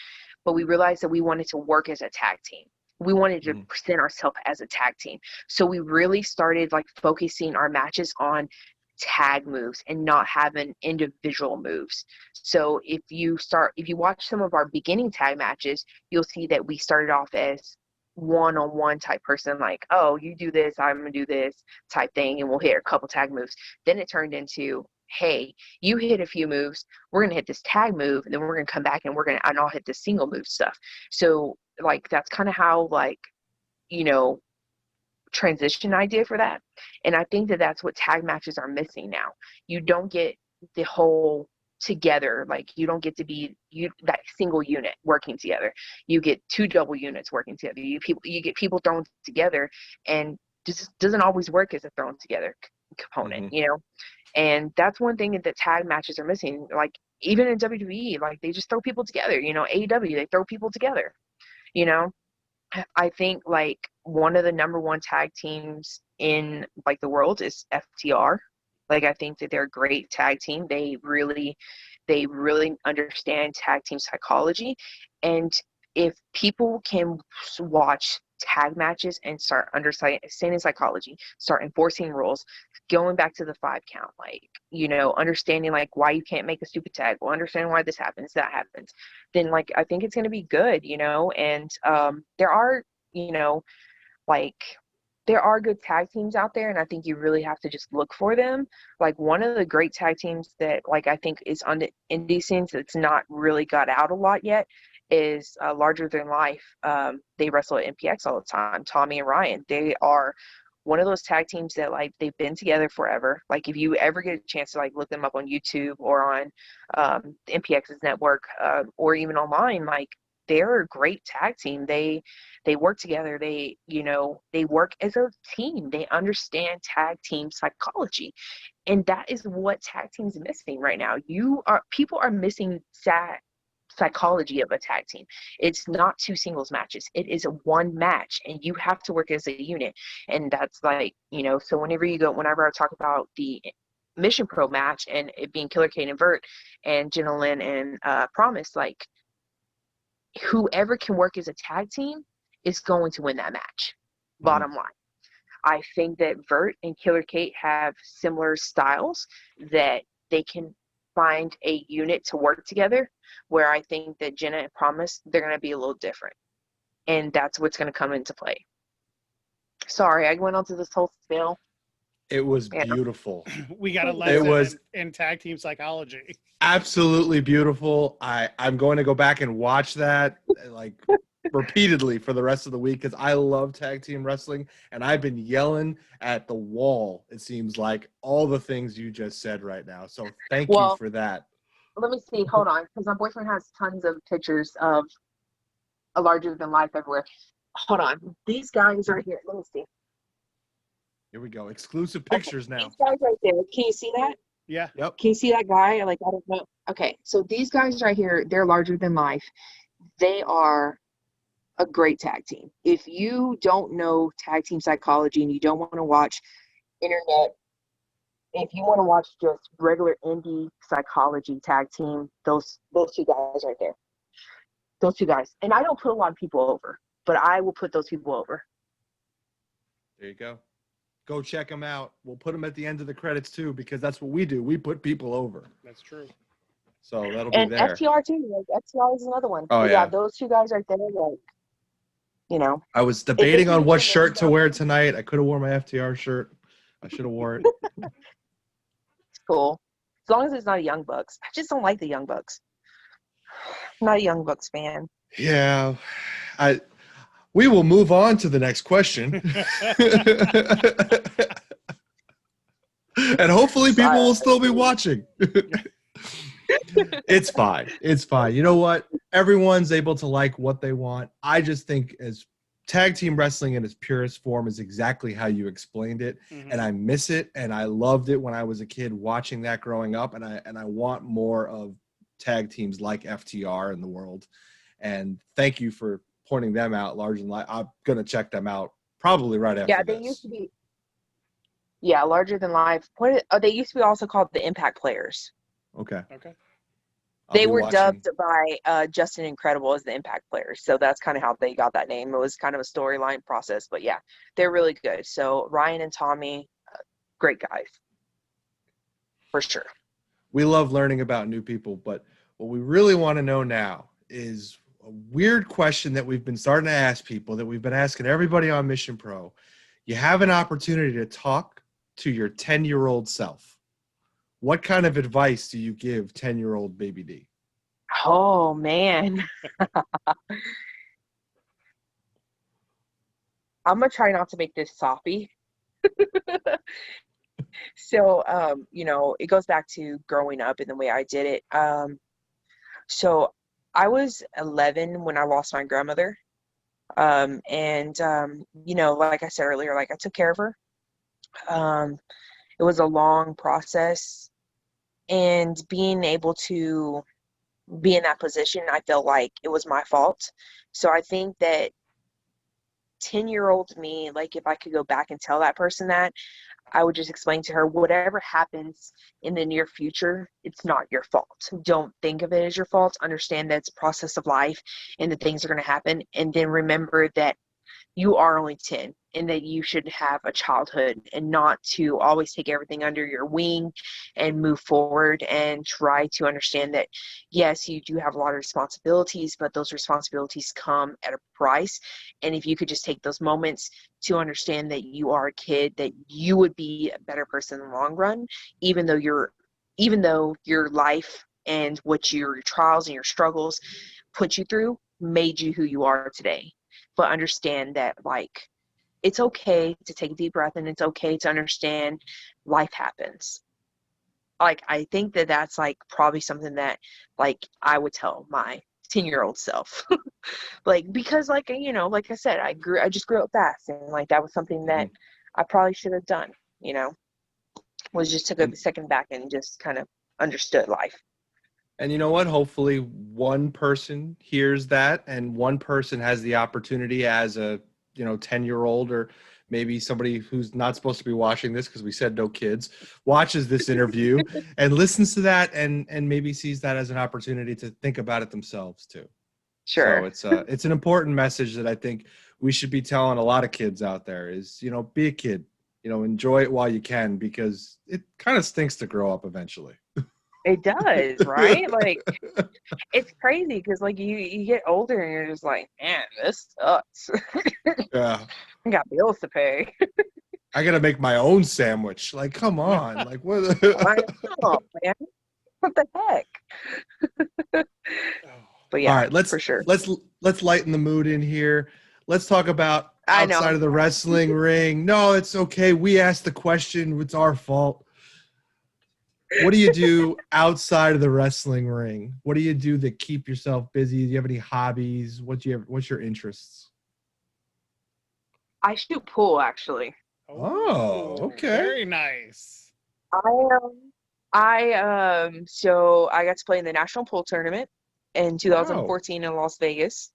but we realized that we wanted to work as a tag team. We wanted to present ourselves as a tag team. So we really started like focusing our matches on tag moves and not having individual moves. So if you watch some of our beginning tag matches, you'll see that we started off as one-on-one type person, like, oh, you do this, I'm gonna do this type thing, and we'll hit a couple tag moves. Then it turned into, hey, you hit a few moves, we're gonna hit this tag move, and then we're gonna come back and I'll hit the single move stuff. So like that's kind of how like transition idea for that. And I think that that's what tag matches are missing now. You don't get the whole together, like you don't get to be that single unit working together. You get two double units working together. You get people thrown together, and just doesn't always work as a thrown together component, And that's one thing that tag matches are missing. Like even in WWE, like they just throw people together. AEW, they throw people together. I think like one of the number one tag teams in like the world is FTR. Like I think that they're a great tag team. They really understand tag team psychology. And if people can watch tag matches and start understanding psychology, start enforcing rules, going back to the 5 count, like, understanding like why you can't make a stupid tag, well, understanding why this happens, that happens, then like I think it's going to be good, and there are, like there are good tag teams out there, and I think you really have to just look for them. Like one of the great tag teams that like I think is on the indie scenes that's not really got out a lot yet is Larger Than Life. They wrestle at MPX all the time. Tommy and Ryan. They are one of those tag teams that like they've been together forever. Like if you ever get a chance to like look them up on YouTube or on MPX's network or even online, like they're a great tag team. They work together. They work as a team. They understand tag team psychology, and that is what tag teams missing right now. People are missing psychology of a tag team. It's not 2 singles matches. It is a 1 match, and you have to work as a unit. And that's like, so whenever I talk about the Mission Pro match and it being Killer Kate and Vert and Jenna Lynn and Promise, like whoever can work as a tag team is going to win that match. Bottom line. I think that Vert and Killer Kate have similar styles that they can find a unit to work together, where I think that Jenna and Promise, they're going to be a little different. And that's what's going to come into play. Sorry, I went on to this whole spiel. It was beautiful. We got a lesson in tag team psychology. Absolutely beautiful. I'm going to go back and watch that like repeatedly for the rest of the week because I love tag team wrestling, and I've been yelling at the wall, it seems like, all the things you just said right now. So thank you for that. Let me see. Hold on, because my boyfriend has tons of pictures of a Larger Than Life everywhere. Hold on. These guys right here. Let me see. Here we go. Exclusive pictures now. These guys right there. Can you see that? Yeah. Yep. Can you see that guy? Like, I don't know. Okay, so these guys right here, they're larger than life. They are a great tag team. If you don't know tag team psychology and you don't want to watch internet, if you want to watch just regular indie psychology tag team, those two guys right there. Those two guys. And I don't put a lot of people over, but I will put those people over. There you go. Go check them out. We'll put them at the end of the credits too, because that's what we do. We put people over. That's true. So that'll be And there. FTR too. Like, FTR is another one. Oh, But yeah. those two guys right there, like, you know. I was debating on you what can shirt make to wear tonight. I could have worn my FTR shirt. I should have wore it. It's cool. As long as it's not a Young Bucks. I just don't like the Young Bucks. I'm not a Young Bucks fan. Yeah. We will move on to the next question. And hopefully people will still be watching. It's fine. It's fine. You know what? Everyone's able to like what they want. I just think as tag team wrestling in its purest form is exactly how you explained it. Mhm. And I miss it. And I loved it when I was a kid watching that growing up. And I want more of tag teams like FTR in the world. And thank you for pointing them out large and light. I'm going to check them out probably right after Yeah, this. they used to be. Yeah, larger than life. They used to be also called the Impact Players. Okay. Okay. I'll They be were watching. dubbed by Justin Incredible as the Impact Players. So that's kind of how they got that name. It was kind of a storyline process. But yeah, they're really good. So Ryan and Tommy, great guys. For sure. We love learning about new people, but what we really want to know now is a weird question that we've been starting to ask people, that we've been asking everybody on Mission Pro. You have an opportunity to talk to your 10-year-old self. What kind of advice do you give 10-year-old Baby D? Oh, man. I'm going to try not to make this soppy. So, it goes back to growing up and the way I did it. So I was 11 when I lost my grandmother. Like I said earlier, like I took care of her. It was a long process, and being able to be in that position, I felt like it was my fault. So I think that 10-year-old me, like if I could go back and tell that person that, I would just explain to her, whatever happens in the near future, it's not your fault. Don't think of it as your fault. Understand that it's a process of life and that things are going to happen. And then remember that you are only 10 and that you should have a childhood, and not to always take everything under your wing and move forward, and try to understand that, yes, you do have a lot of responsibilities, but those responsibilities come at a price. And if you could just take those moments to understand that you are a kid, that you would be a better person in the long run, even though your life and what your trials and your struggles put you through made you who you are today. But understand that, like, it's okay to take a deep breath, and it's okay to understand life happens. Like, I think that that's like probably something that, like, I would tell my 10-year-old self. Like, because like I said, I just grew up fast, and like that was something that I probably should have done, was just took a second back and just kind of understood life. And you know what? Hopefully one person hears that, and one person has the opportunity as a 10-year-old, or maybe somebody who's not supposed to be watching this, because we said no kids, watches this interview and listens to that, and maybe sees that as an opportunity to think about it themselves too. Sure. So it's an important message that I think we should be telling a lot of kids out there is, be a kid, enjoy it while you can, because it kind of stinks to grow up eventually. It does, right? Like, it's crazy because like you get older and you're just like, man, this sucks. Yeah. I got bills to pay. I got to make my own sandwich. Like, come on. Like, what? I know, man. What the heck? But yeah, All right, for sure. let's lighten the mood in here. Let's talk about I know. outside of the wrestling ring. No, it's okay. We asked the question. It's our fault. What do you do outside of the wrestling ring? What do you do to keep yourself busy? Do you have any hobbies? What's your interests? I shoot pool, actually. Oh, okay. Very nice. So I got to play in the national pool tournament in Wow. 2014 in Las Vegas.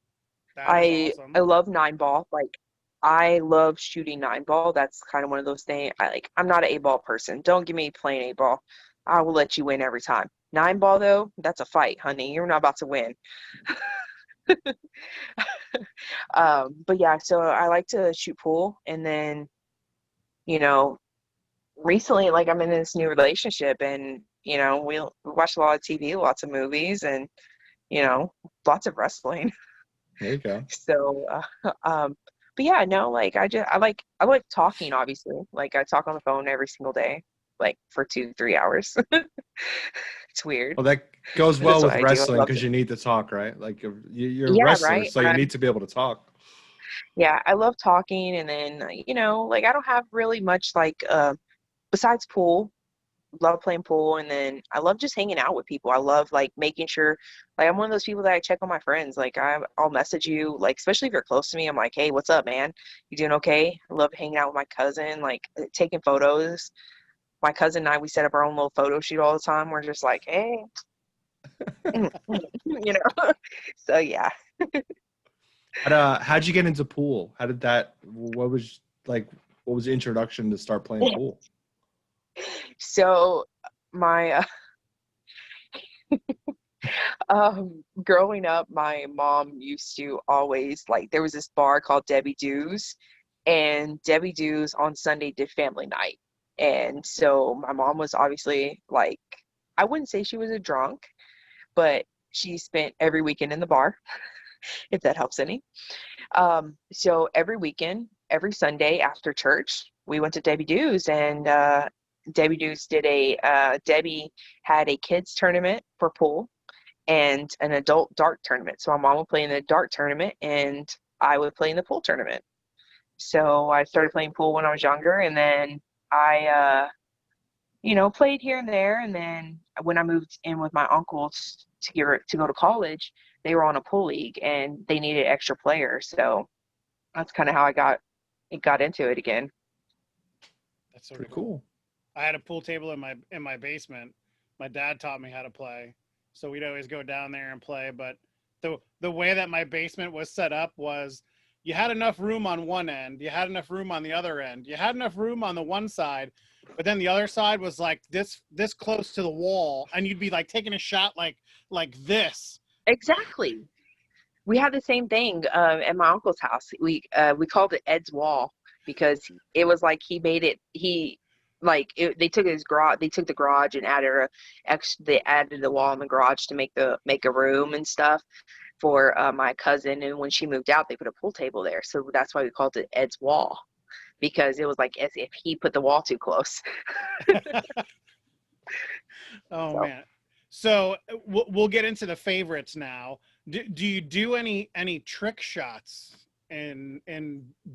That is I awesome. love nine ball. Like I love shooting nine ball. That's kind of one of those things. I'm not an eight ball person. Don't give me playing eight ball. I will let you win every time. Nine ball though, that's a fight, honey. You're not about to win. But yeah, so I like to shoot pool, and then you know, recently, like I'm in this new relationship, and we watch a lot of TV, lots of movies, and lots of wrestling. There you go. So, but yeah, no, like I like talking. Obviously, like I talk on the phone every single day, like for 2-3 hours. It's weird. Well, that goes But that's well what with I do. I wrestling love because it. you need to talk, right? Like you're a Yeah, wrestler, right. so you need to be able to talk. Yeah, I love talking, and then like I don't have really much like besides pool. Love playing pool, and then I love just hanging out with people. I love like making sure, like I'm one of those people that I check on my friends. Like I'll message you, like especially if you're close to me. I'm like, hey, what's up, man? You doing okay? I love hanging out with my cousin, like taking photos. My cousin and I, we set up our own little photo shoot all the time. We're just like, hey, you know. So yeah. How'd you get into pool? How did that? What was the introduction to start playing pool? So my growing up, my mom used to always like there was this bar called Debbie Doo's, and Debbie Doo's on Sunday did family night. And so my mom was obviously like, I wouldn't say she was a drunk, but she spent every weekend in the bar, if that helps any. So every weekend, every Sunday after church, we went to Debbie Doo's, and Debbie Doo's did Debbie had a kids tournament for pool and an adult dart tournament. So my mom would play in the dart tournament, and I would play in the pool tournament. So I started playing pool when I was younger, and then I, played here and there. And then when I moved in with my uncles to go to college, they were on a pool league, and they needed extra players. So that's kind of how I got into it again. That's so Pretty cool. cool. I had a pool table in my basement. My dad taught me how to play, so we'd always go down there and play. But the way that my basement was set up was you had enough room on one end, you had enough room on the other end, you had enough room on the one side, but then the other side was like this close to the wall, and you'd be like taking a shot like this. Exactly. We had the same thing at my uncle's house. We called it Ed's wall because it was like he made it. They took his garage. They took the garage and they added the wall in the garage to make a room and stuff for my cousin. And when she moved out, they put a pool table there. So that's why we called it Ed's wall, because it was like as if he put the wall too close. Oh So. man. So we'll get into the favorites now. Do you do any trick shots in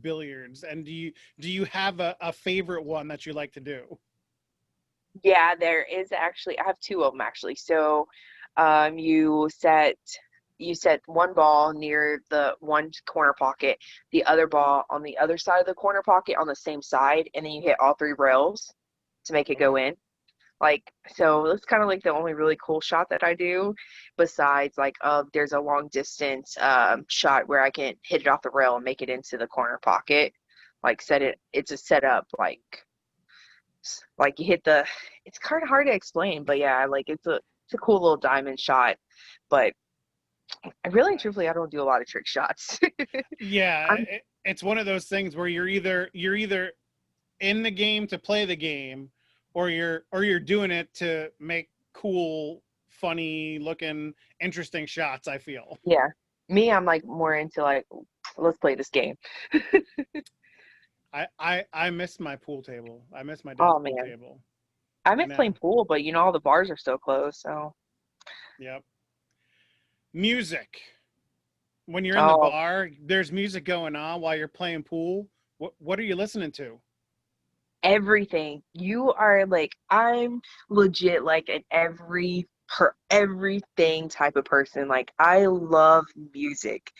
billiards, and do you have a favorite one that you like to do? Yeah, there is actually. I have two of them actually. So, you set one ball near the one corner pocket, the other ball on the other side of the corner pocket on the same side, and then you hit all three rails to make it go in. Like, so that's kind of like the only really cool shot that I do, besides like there's a long distance shot where I can hit it off the rail and make it into the corner pocket. Like it's a setup like you hit it's kind of hard to explain, but yeah, like it's a cool little diamond shot. But I really and truthfully I don't do a lot of trick shots. Yeah, it's one of those things where you're either in the game to play the game, or you're doing it to make cool, funny looking, interesting shots, I feel. Yeah. Me, I'm like more into like, let's play this game. I miss my pool table. I miss my dad's Oh pool man. table. I miss playing pool, but all the bars are so close, so. Yep. Music. When you're in the bar, there's music going on while you're playing pool. What are you listening to? Everything. You are like, I'm legit like an everything type of person. Like I love music.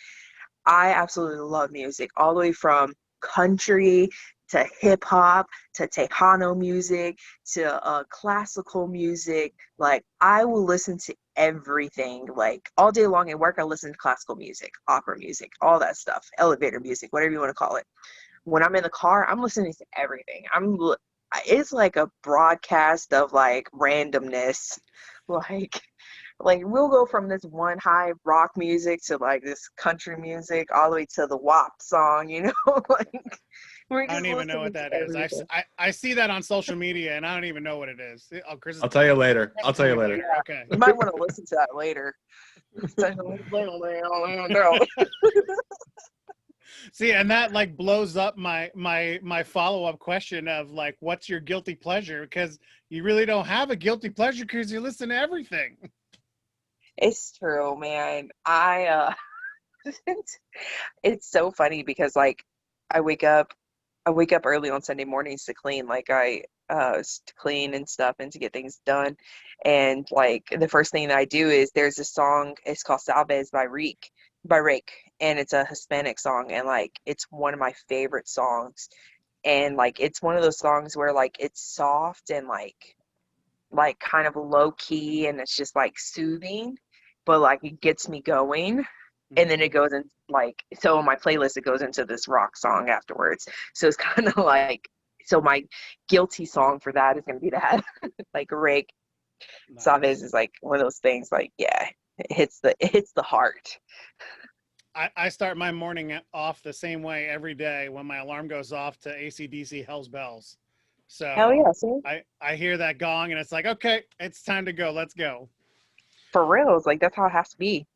I absolutely love music, all the way from country to hip hop, to Tejano music, to classical music. Like I will listen to everything. Like all day long at work, I listen to classical music, opera music, all that stuff, elevator music, whatever you want to call it. When I'm in the car, I'm listening to everything. It's like a broadcast of like randomness. Like like we'll go from this one high rock music to like this country music all the way to the WAP song, you know? Like we're I just don't even know listening what to that is. everything. I see that on social media, and I don't even know what it is. Oh, Chris is I'll tell you later. Chris I'll is tell you telling me later. Okay. You might want to listen to that later. See, and that like blows up my follow-up question of like, what's your guilty pleasure? Because you really don't have a guilty pleasure because you listen to everything. It's true, man. It's so funny because like I wake up I wake up early on Sunday mornings to clean, like to clean and stuff and to get things done. And like the first thing that I do is there's a song, it's called Salves by Rake, and it's a Hispanic song, and like it's one of my favorite songs. And like it's one of those songs where like it's soft and like kind of low key, and it's just like soothing, but like it gets me going. And then it goes in like, so on my playlist it goes into this rock song afterwards, so it's kind of like, so my guilty song for that is going to be that. Like Rick Savez Nice. is like one of those things, like yeah, it hits the heart. I start my morning off the same way every day when my alarm goes off to AC/DC Hell's Bells. Hell So yeah, see, I hear that gong and it's like, okay, it's time to go. Let's go. for reals, like that's how it has to be.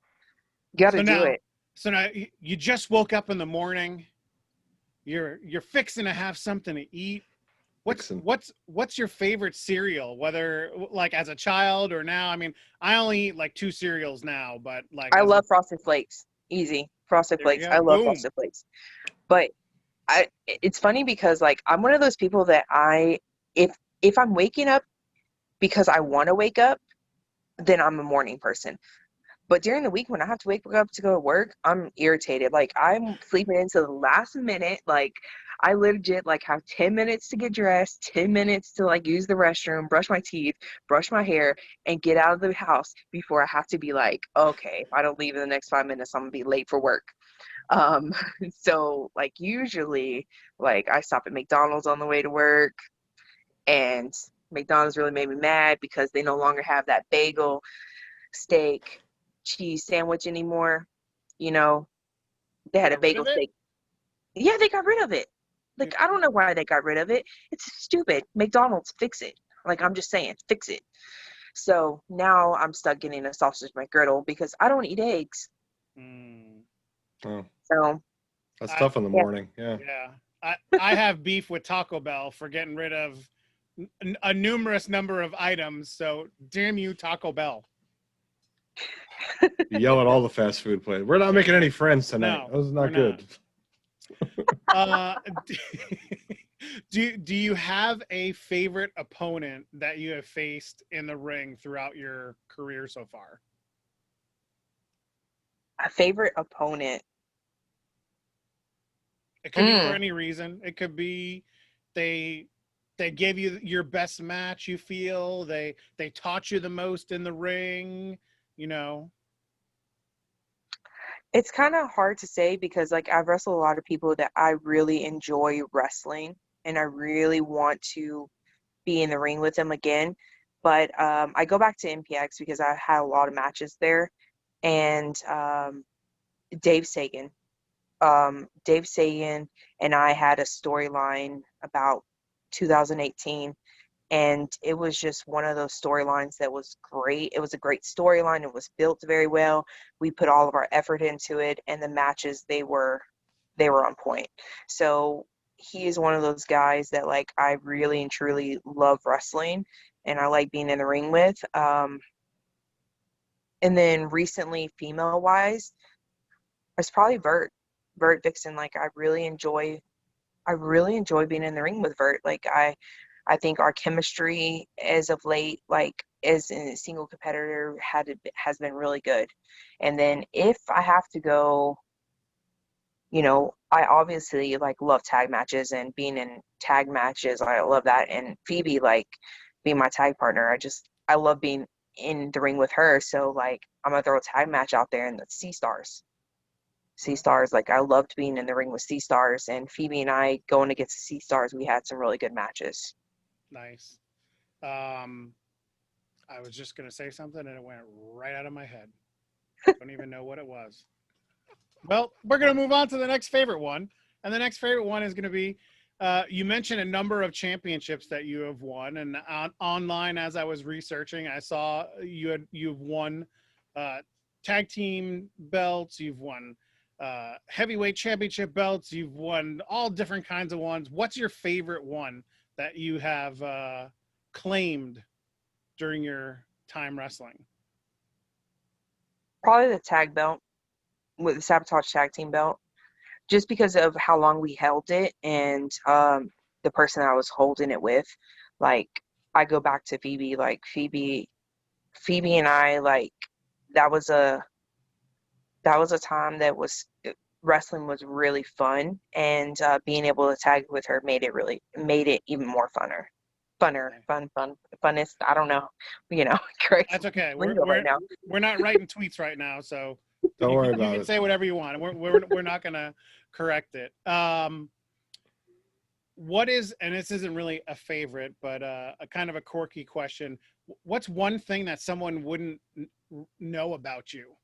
You got So to do now, it. so now you just woke up in the morning. You're fixing to have something to eat. Dixon. What's your favorite cereal? Whether like as a child or now? I mean, I only eat like 2 cereals now, but like I as a love Frosted Flakes. Easy. Frosted there you Flakes. go. I love Boom. Frosted Flakes. But it's funny because like I'm one of those people that if I'm waking up because I want to wake up, then I'm a morning person. But during the week when I have to wake up to go to work, I'm irritated. Like I'm sleeping into the last minute. Like I legit like have 10 minutes to get dressed, 10 minutes to like use the restroom, brush my teeth, brush my hair, and get out of the house before I have to be like, okay, if I don't leave in the next 5 minutes, I'm gonna be late for work. Um, so like usually like I stop at McDonald's on the way to work, and McDonald's really made me mad because they no longer have that bagel, steak, cheese sandwich anymore. You know, they They had a got rid bagel of it? steak. Yeah, they got rid of it. Like I don't know why they got rid of it. It's stupid. McDonald's, fix it. Like I'm just saying, fix it. So now I'm stuck getting a sausage McGriddle because I don't eat eggs. Mm, Oh, So that's I tough in the yeah, morning. Yeah. yeah. I have beef with Taco Bell for getting rid of a numerous number of items. So damn you, Taco Bell. You yell at all the fast food places. We're not making any friends tonight. No, That was we're not not. good. Uh, do you have a favorite opponent that you have faced in the ring throughout your career so far? a favorite opponent. It could be for Mm, any reason. It could be they they gave you your best match. You feel they taught you the most in the ring. You know. it's kind of hard to say because like I've wrestled a lot of people that I really enjoy wrestling, and I really want to be in the ring with them again. But I go back to MPX because I had a lot of matches there, and Dave Sagan. Dave Sagan and I had a storyline about 2018, and it was just one of those storylines that was great. It was a great storyline. It was built very well. We put all of our effort into it, and the matches they were on point. So he is one of those guys that like I really and truly love wrestling, and I like being in the ring with. And then recently, female wise, it's probably Vert Vixen. Like I really enjoy being in the ring with Vert. Like I think our chemistry as of late, like as a single competitor, has been really good. And then if I have to go you know, I obviously like love tag matches and being in tag matches. I love that. And Phoebe, like being my tag partner, I love being in the ring with her. So like I'm gonna throw a tag match out there in the Sea Stars. Sea Stars, like I loved being in the ring with Sea Stars, and Phoebe and I going against the Sea Stars, we had some really good matches. Nice. I was just gonna say something and it went right out of my head. Don't even know what it was. Well, we're gonna move on to the next favorite one, and the next favorite one is gonna be. You mentioned a number of championships that you have won, and online as I was researching, I saw you've won tag team belts, you've won heavyweight championship belts, you've won all different kinds of ones. What's your favorite one that you have claimed during your time wrestling? Probably the tag belt with the Sabotage tag team belt, just because of how long we held it and the person I was holding it with. Like I go back to Phoebe, like Phoebe and I, like that was a time that was wrestling was really fun, and being able to tag with her made it even more funnest. I don't know, you know, great. That's okay. Right now. We're not writing tweets right now, so Don't worry you about can it. say whatever you want. We're not gonna correct it. What is, and this isn't really a favorite, but a kind of a quirky question. What's one thing that someone wouldn't know about you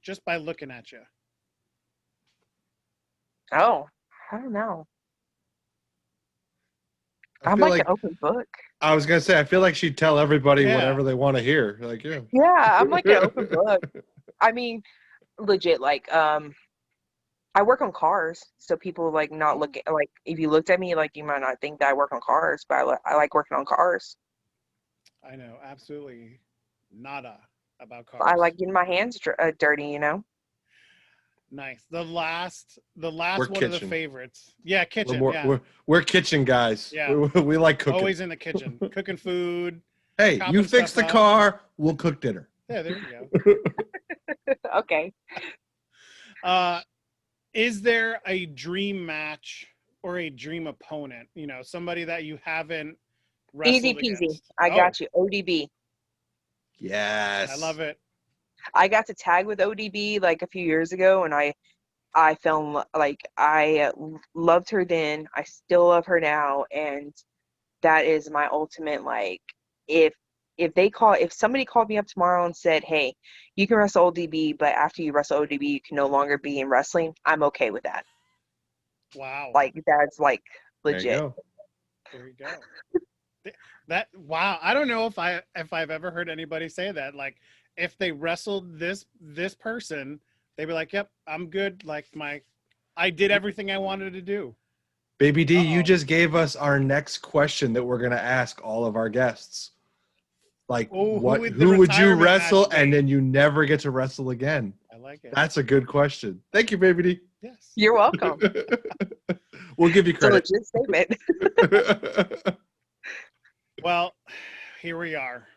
just by looking at you? Oh, I don't know. I I'm feel like like an open book. I was gonna say, I feel like she'd tell everybody Yeah. whatever they want to hear. Like, yeah. Yeah, I'm like an open book. I mean, legit, like I work on cars, so people like not looking, like if you looked at me, like you might not think that I work on cars, but I like working on cars. I know absolutely nada about I cars. like getting my hands dirty, you know. Nice. The last We're one of the kitchen. favorites. Yeah, We're kitchen. more, Yeah, we're kitchen guys. Yeah. We like cooking. always in the kitchen, cooking food. Hey, chopping you fix stuff the up. car, we'll cook dinner. Yeah, there you go. Okay. Is there a dream match or a dream opponent? You know, somebody that you haven't wrestled Easy peasy. against. I got you. ODB. Yes. I love it. I got to tag with ODB like a few years ago, and I felt like I loved her then. I still love her now, and that is my ultimate, like, if somebody called me up tomorrow and said, hey, you can wrestle ODB, but after you wrestle ODB you can no longer be in wrestling, I'm okay with that. Wow. Like that's like legit. There you go. There you go. That wow. I don't know if I've ever heard anybody say that. Like if they wrestled this person, they'd be like, yep, I'm good. Like I did everything I wanted to do. Baby D, you Uh-oh. just gave us our next question that we're gonna ask all of our guests. Like, Oh, who would you retirement wrestle, match and be? then you never get to wrestle again? I like it. That's a good question. Thank you, Baby D. Yes. You're welcome. We'll give you It's a credit. legit statement. Well, here we are.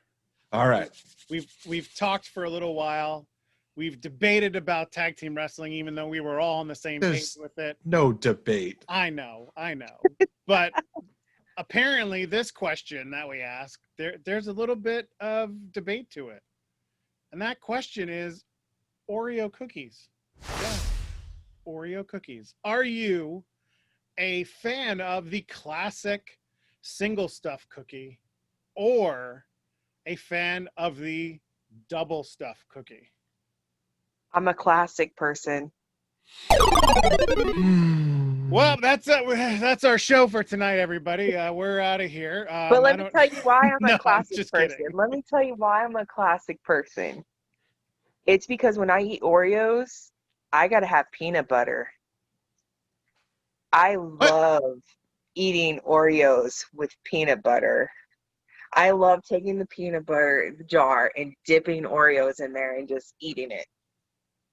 All right. We've talked for a little while. We've debated about tag team wrestling, even though we were all on the same page There's with it. no debate. I know. But apparently this question that we ask, there's a little bit of debate to it. And that question is Oreo cookies. Yeah. Oreo cookies. Are you a fan of the classic single stuff cookie or a fan of the double stuff cookie? I'm a classic person. Well, that's our show for tonight, everybody. We're out of here. But let me tell you why I'm No, a I'm classic just person. kidding. Let me tell you why I'm a classic person. It's because when I eat Oreos, I gotta have peanut butter. I love eating Oreos with peanut butter. I love taking the peanut butter jar and dipping Oreos in there and just eating it.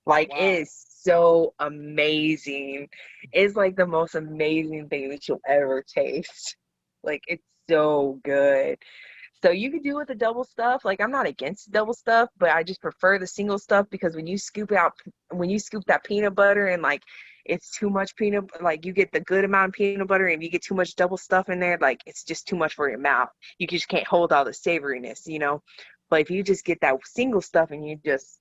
Like, Wow. it is so amazing. It's like the most amazing thing that you'll ever taste. Like, it's so good. So you could do with the double stuff. Like, I'm not against double stuff, but I just prefer the single stuff because when you scoop that peanut butter and like it's too much peanut, like you get the good amount of peanut butter, and if you get too much double stuff in there, like it's just too much for your mouth. You just can't hold all the savoriness, you know. But if you just get that single stuff and you just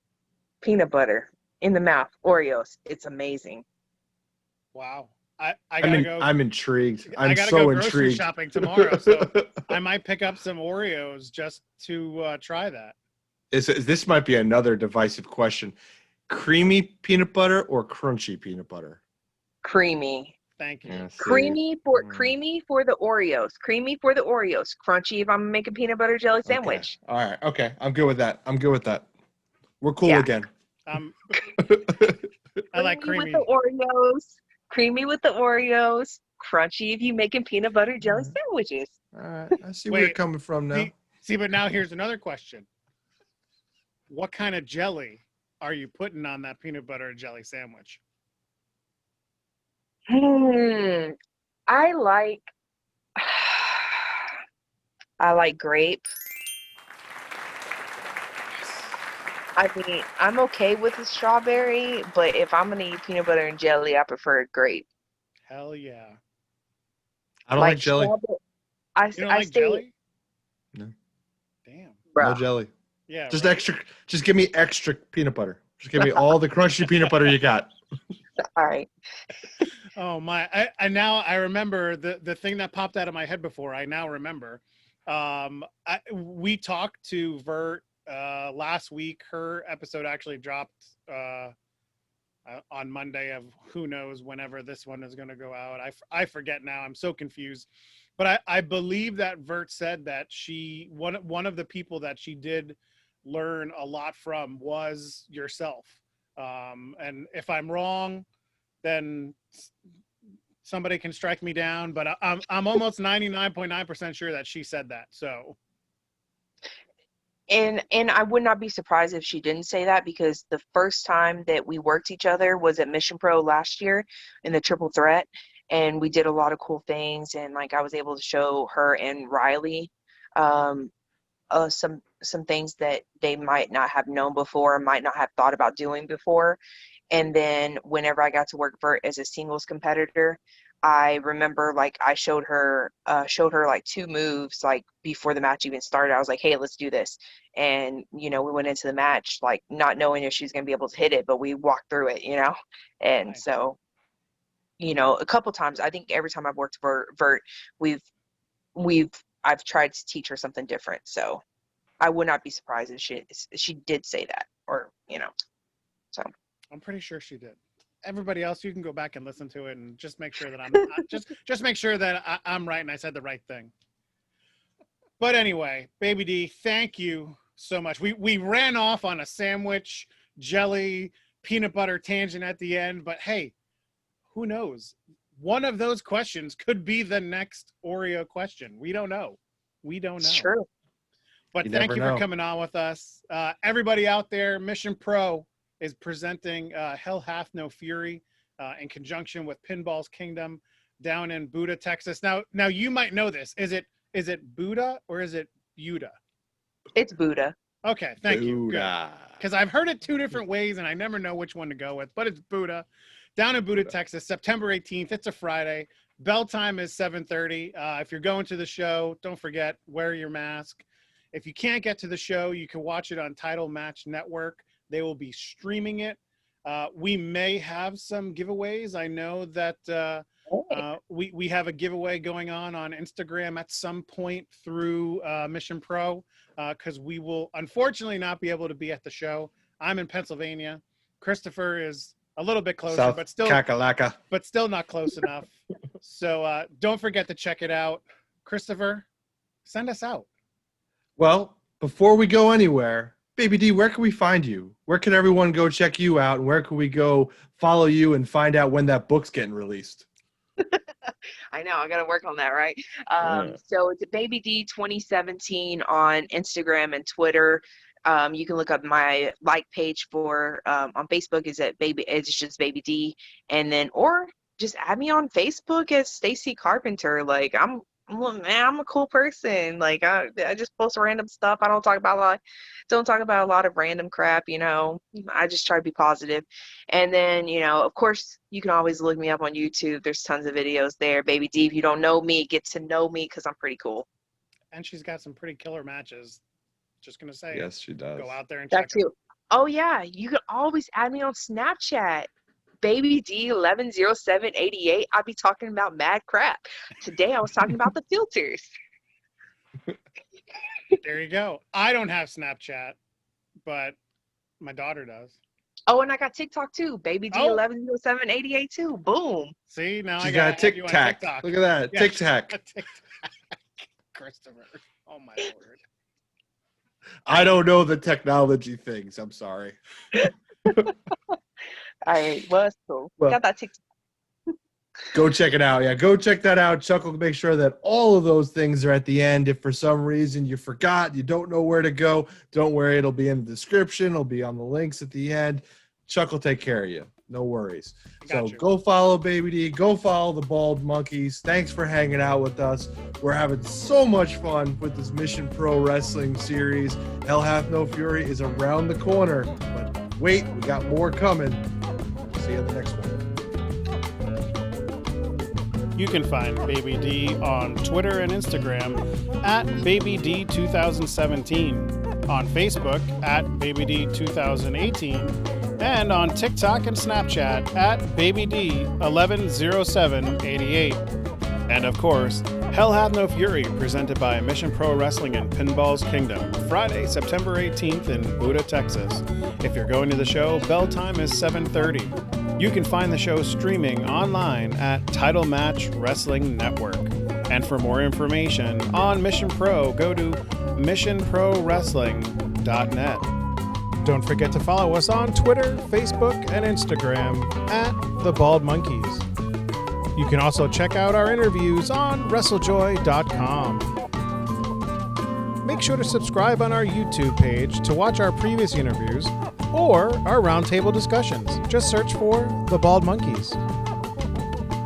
peanut butter in the mouth, Oreos, it's amazing. Wow. I gotta go. I'm intrigued. I I'm gotta so go grocery intrigued. shopping tomorrow, so I might pick up some Oreos just to try that. This might be another divisive question. Creamy peanut butter or crunchy peanut butter? Creamy. Thank you. Yeah, see. Creamy for the Oreos. Creamy for the Oreos. Crunchy if I'm making peanut butter jelly sandwich. Okay. All right. Okay. I'm good with that. We're cool Yeah. again. I like creamy. With the Oreos. Creamy with the Oreos. Crunchy if you making peanut butter jelly sandwiches. All right. I see where you're coming from now. See, but now here's another question. What kind of jelly are you putting on that peanut butter and jelly sandwich? I like grape. I mean, I'm okay with the strawberry, but if I'm gonna eat peanut butter and jelly, I prefer grape. Hell yeah. I don't like jelly. I You don't like stay, jelly? No. Damn. bro. No jelly. Yeah. Just right? extra. Just give me extra peanut butter. Just give me all the crunchy peanut butter you got. All right. Oh my! I remember the thing that popped out of my head before. I now remember. We talked to Vert last week. Her episode actually dropped on Monday of who knows whenever this one is going to go out. I forget now. I'm so confused. But I believe that Vert said that one of the people that she did learn a lot from was yourself. And if I'm wrong, then somebody can strike me down. But I'm almost 99.9% sure that she said that. So. And I would not be surprised if she didn't say that, because the first time that we worked each other was at Mission Pro last year in the Triple Threat, and we did a lot of cool things, and like I was able to show her and Riley some things that they might not have known before, might not have thought about doing before. And then whenever I got to work Vert as a singles competitor, I remember like I showed her like 2 moves like before the match even started. I was like, hey, let's do this. And, you know, we went into the match like not knowing if she was going to be able to hit it, but we walked through it, you know? And Nice. so, you know, a couple times, I think every time I've worked Vert, I've tried to teach her something different. So I would not be surprised if she did say that, or, you know, so. I'm pretty sure she did. Everybody else, you can go back and listen to it and just make sure that just make sure that I'm right and I said the right thing. But anyway, Baby D, thank you so much. We ran off on a sandwich, jelly, peanut butter tangent at the end, but hey, who knows? One of those questions could be the next Oreo question. We don't know. It's true. But You thank never you know. for coming on with us. Everybody out there, Mission Pro is presenting Hell Hath No Fury in conjunction with Pinball's Kingdom down in Buda, Texas. Now you might know this. Is it Buda or is it Buda? It's Buddha. Okay, thank you. Buddha. Because I've heard it 2 different ways and I never know which one to go with, but it's Buda. Down in Buda, Texas, September 18th. It's a Friday. Bell time is 7:30. If you're going to the show, don't forget, wear your mask. If you can't get to the show, you can watch it on Title Match Network. They will be streaming it. We may have some giveaways. I know that we have a giveaway going on Instagram at some point through Mission Pro, because we will unfortunately not be able to be at the show. I'm in Pennsylvania. Christopher is a little bit closer, South but still not close enough. So don't forget to check it out. Christopher, send us out. Well, before we go anywhere, Baby D, where can we find you? Where can everyone go check you out? And where can we go follow you and find out when that book's getting released? I know, I got to work on that, right? So it's Baby D 2017 on Instagram and Twitter. You can look up my like page for on Facebook it's just Baby D, and then or just add me on Facebook as Stacy Carpenter. Like Well, man, I'm a cool person. Like I just post random stuff. I don't talk about a lot of random crap, you know. I just try to be positive. And then, you know, of course, you can always look me up on YouTube. There's tons of videos there. Baby D, if you don't know me, get to know me because I'm pretty cool. And she's got some pretty killer matches. Just gonna say, Yes, she does. go out there and That check them. too. Oh yeah, you can always add me on Snapchat. Baby D 110788. I'll be talking about mad crap. Today I was talking about the filters. There you go. I don't have Snapchat, but my daughter does. Oh, and I got TikTok too. Baby D Oh. 110788 too. Boom. See, now She I got got a Tic Tac. Look at that. Yeah, Tic she Tac. got TikTok. Christopher. Oh my lord. I don't know the technology things. I'm sorry. All right, well, that's cool. Well- Got that TikTok. Go check it out. Yeah, go check that out. Chuck will make sure that all of those things are at the end. If for some reason you forgot, you don't know where to go, don't worry. It'll be in the description. It'll be on the links at the end. Chuck will take care of you. No worries. So Got you. go follow Baby D. Go follow the Bald Monkeys. Thanks for hanging out with us. We're having so much fun with this Mission Pro Wrestling series. Hell Hath No Fury is around the corner. But wait, we got more coming. See you in the next one. You can find Baby D on Twitter and Instagram at BabyD2017, on Facebook at BabyD2018, and on TikTok and Snapchat at BabyD110788. And of course, Hell Hath No Fury, presented by Mission Pro Wrestling and Pinball's Kingdom, Friday, September 18th in Buda, Texas. If you're going to the show, bell time is 7:30. You can find the show streaming online at Title Match Wrestling Network. And for more information on Mission Pro, go to missionprowrestling.net. Don't forget to follow us on Twitter, Facebook, and Instagram at The Bald Monkeys. You can also check out our interviews on WrestleJoy.com. Make sure to subscribe on our YouTube page to watch our previous interviews or our roundtable discussions. Just search for The Bald Monkeys.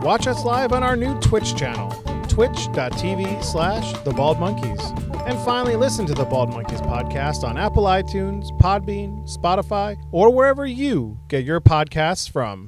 Watch us live on our new Twitch channel, twitch.tv/TheBaldMonkeys. And finally, listen to The Bald Monkeys podcast on Apple iTunes, Podbean, Spotify, or wherever you get your podcasts from.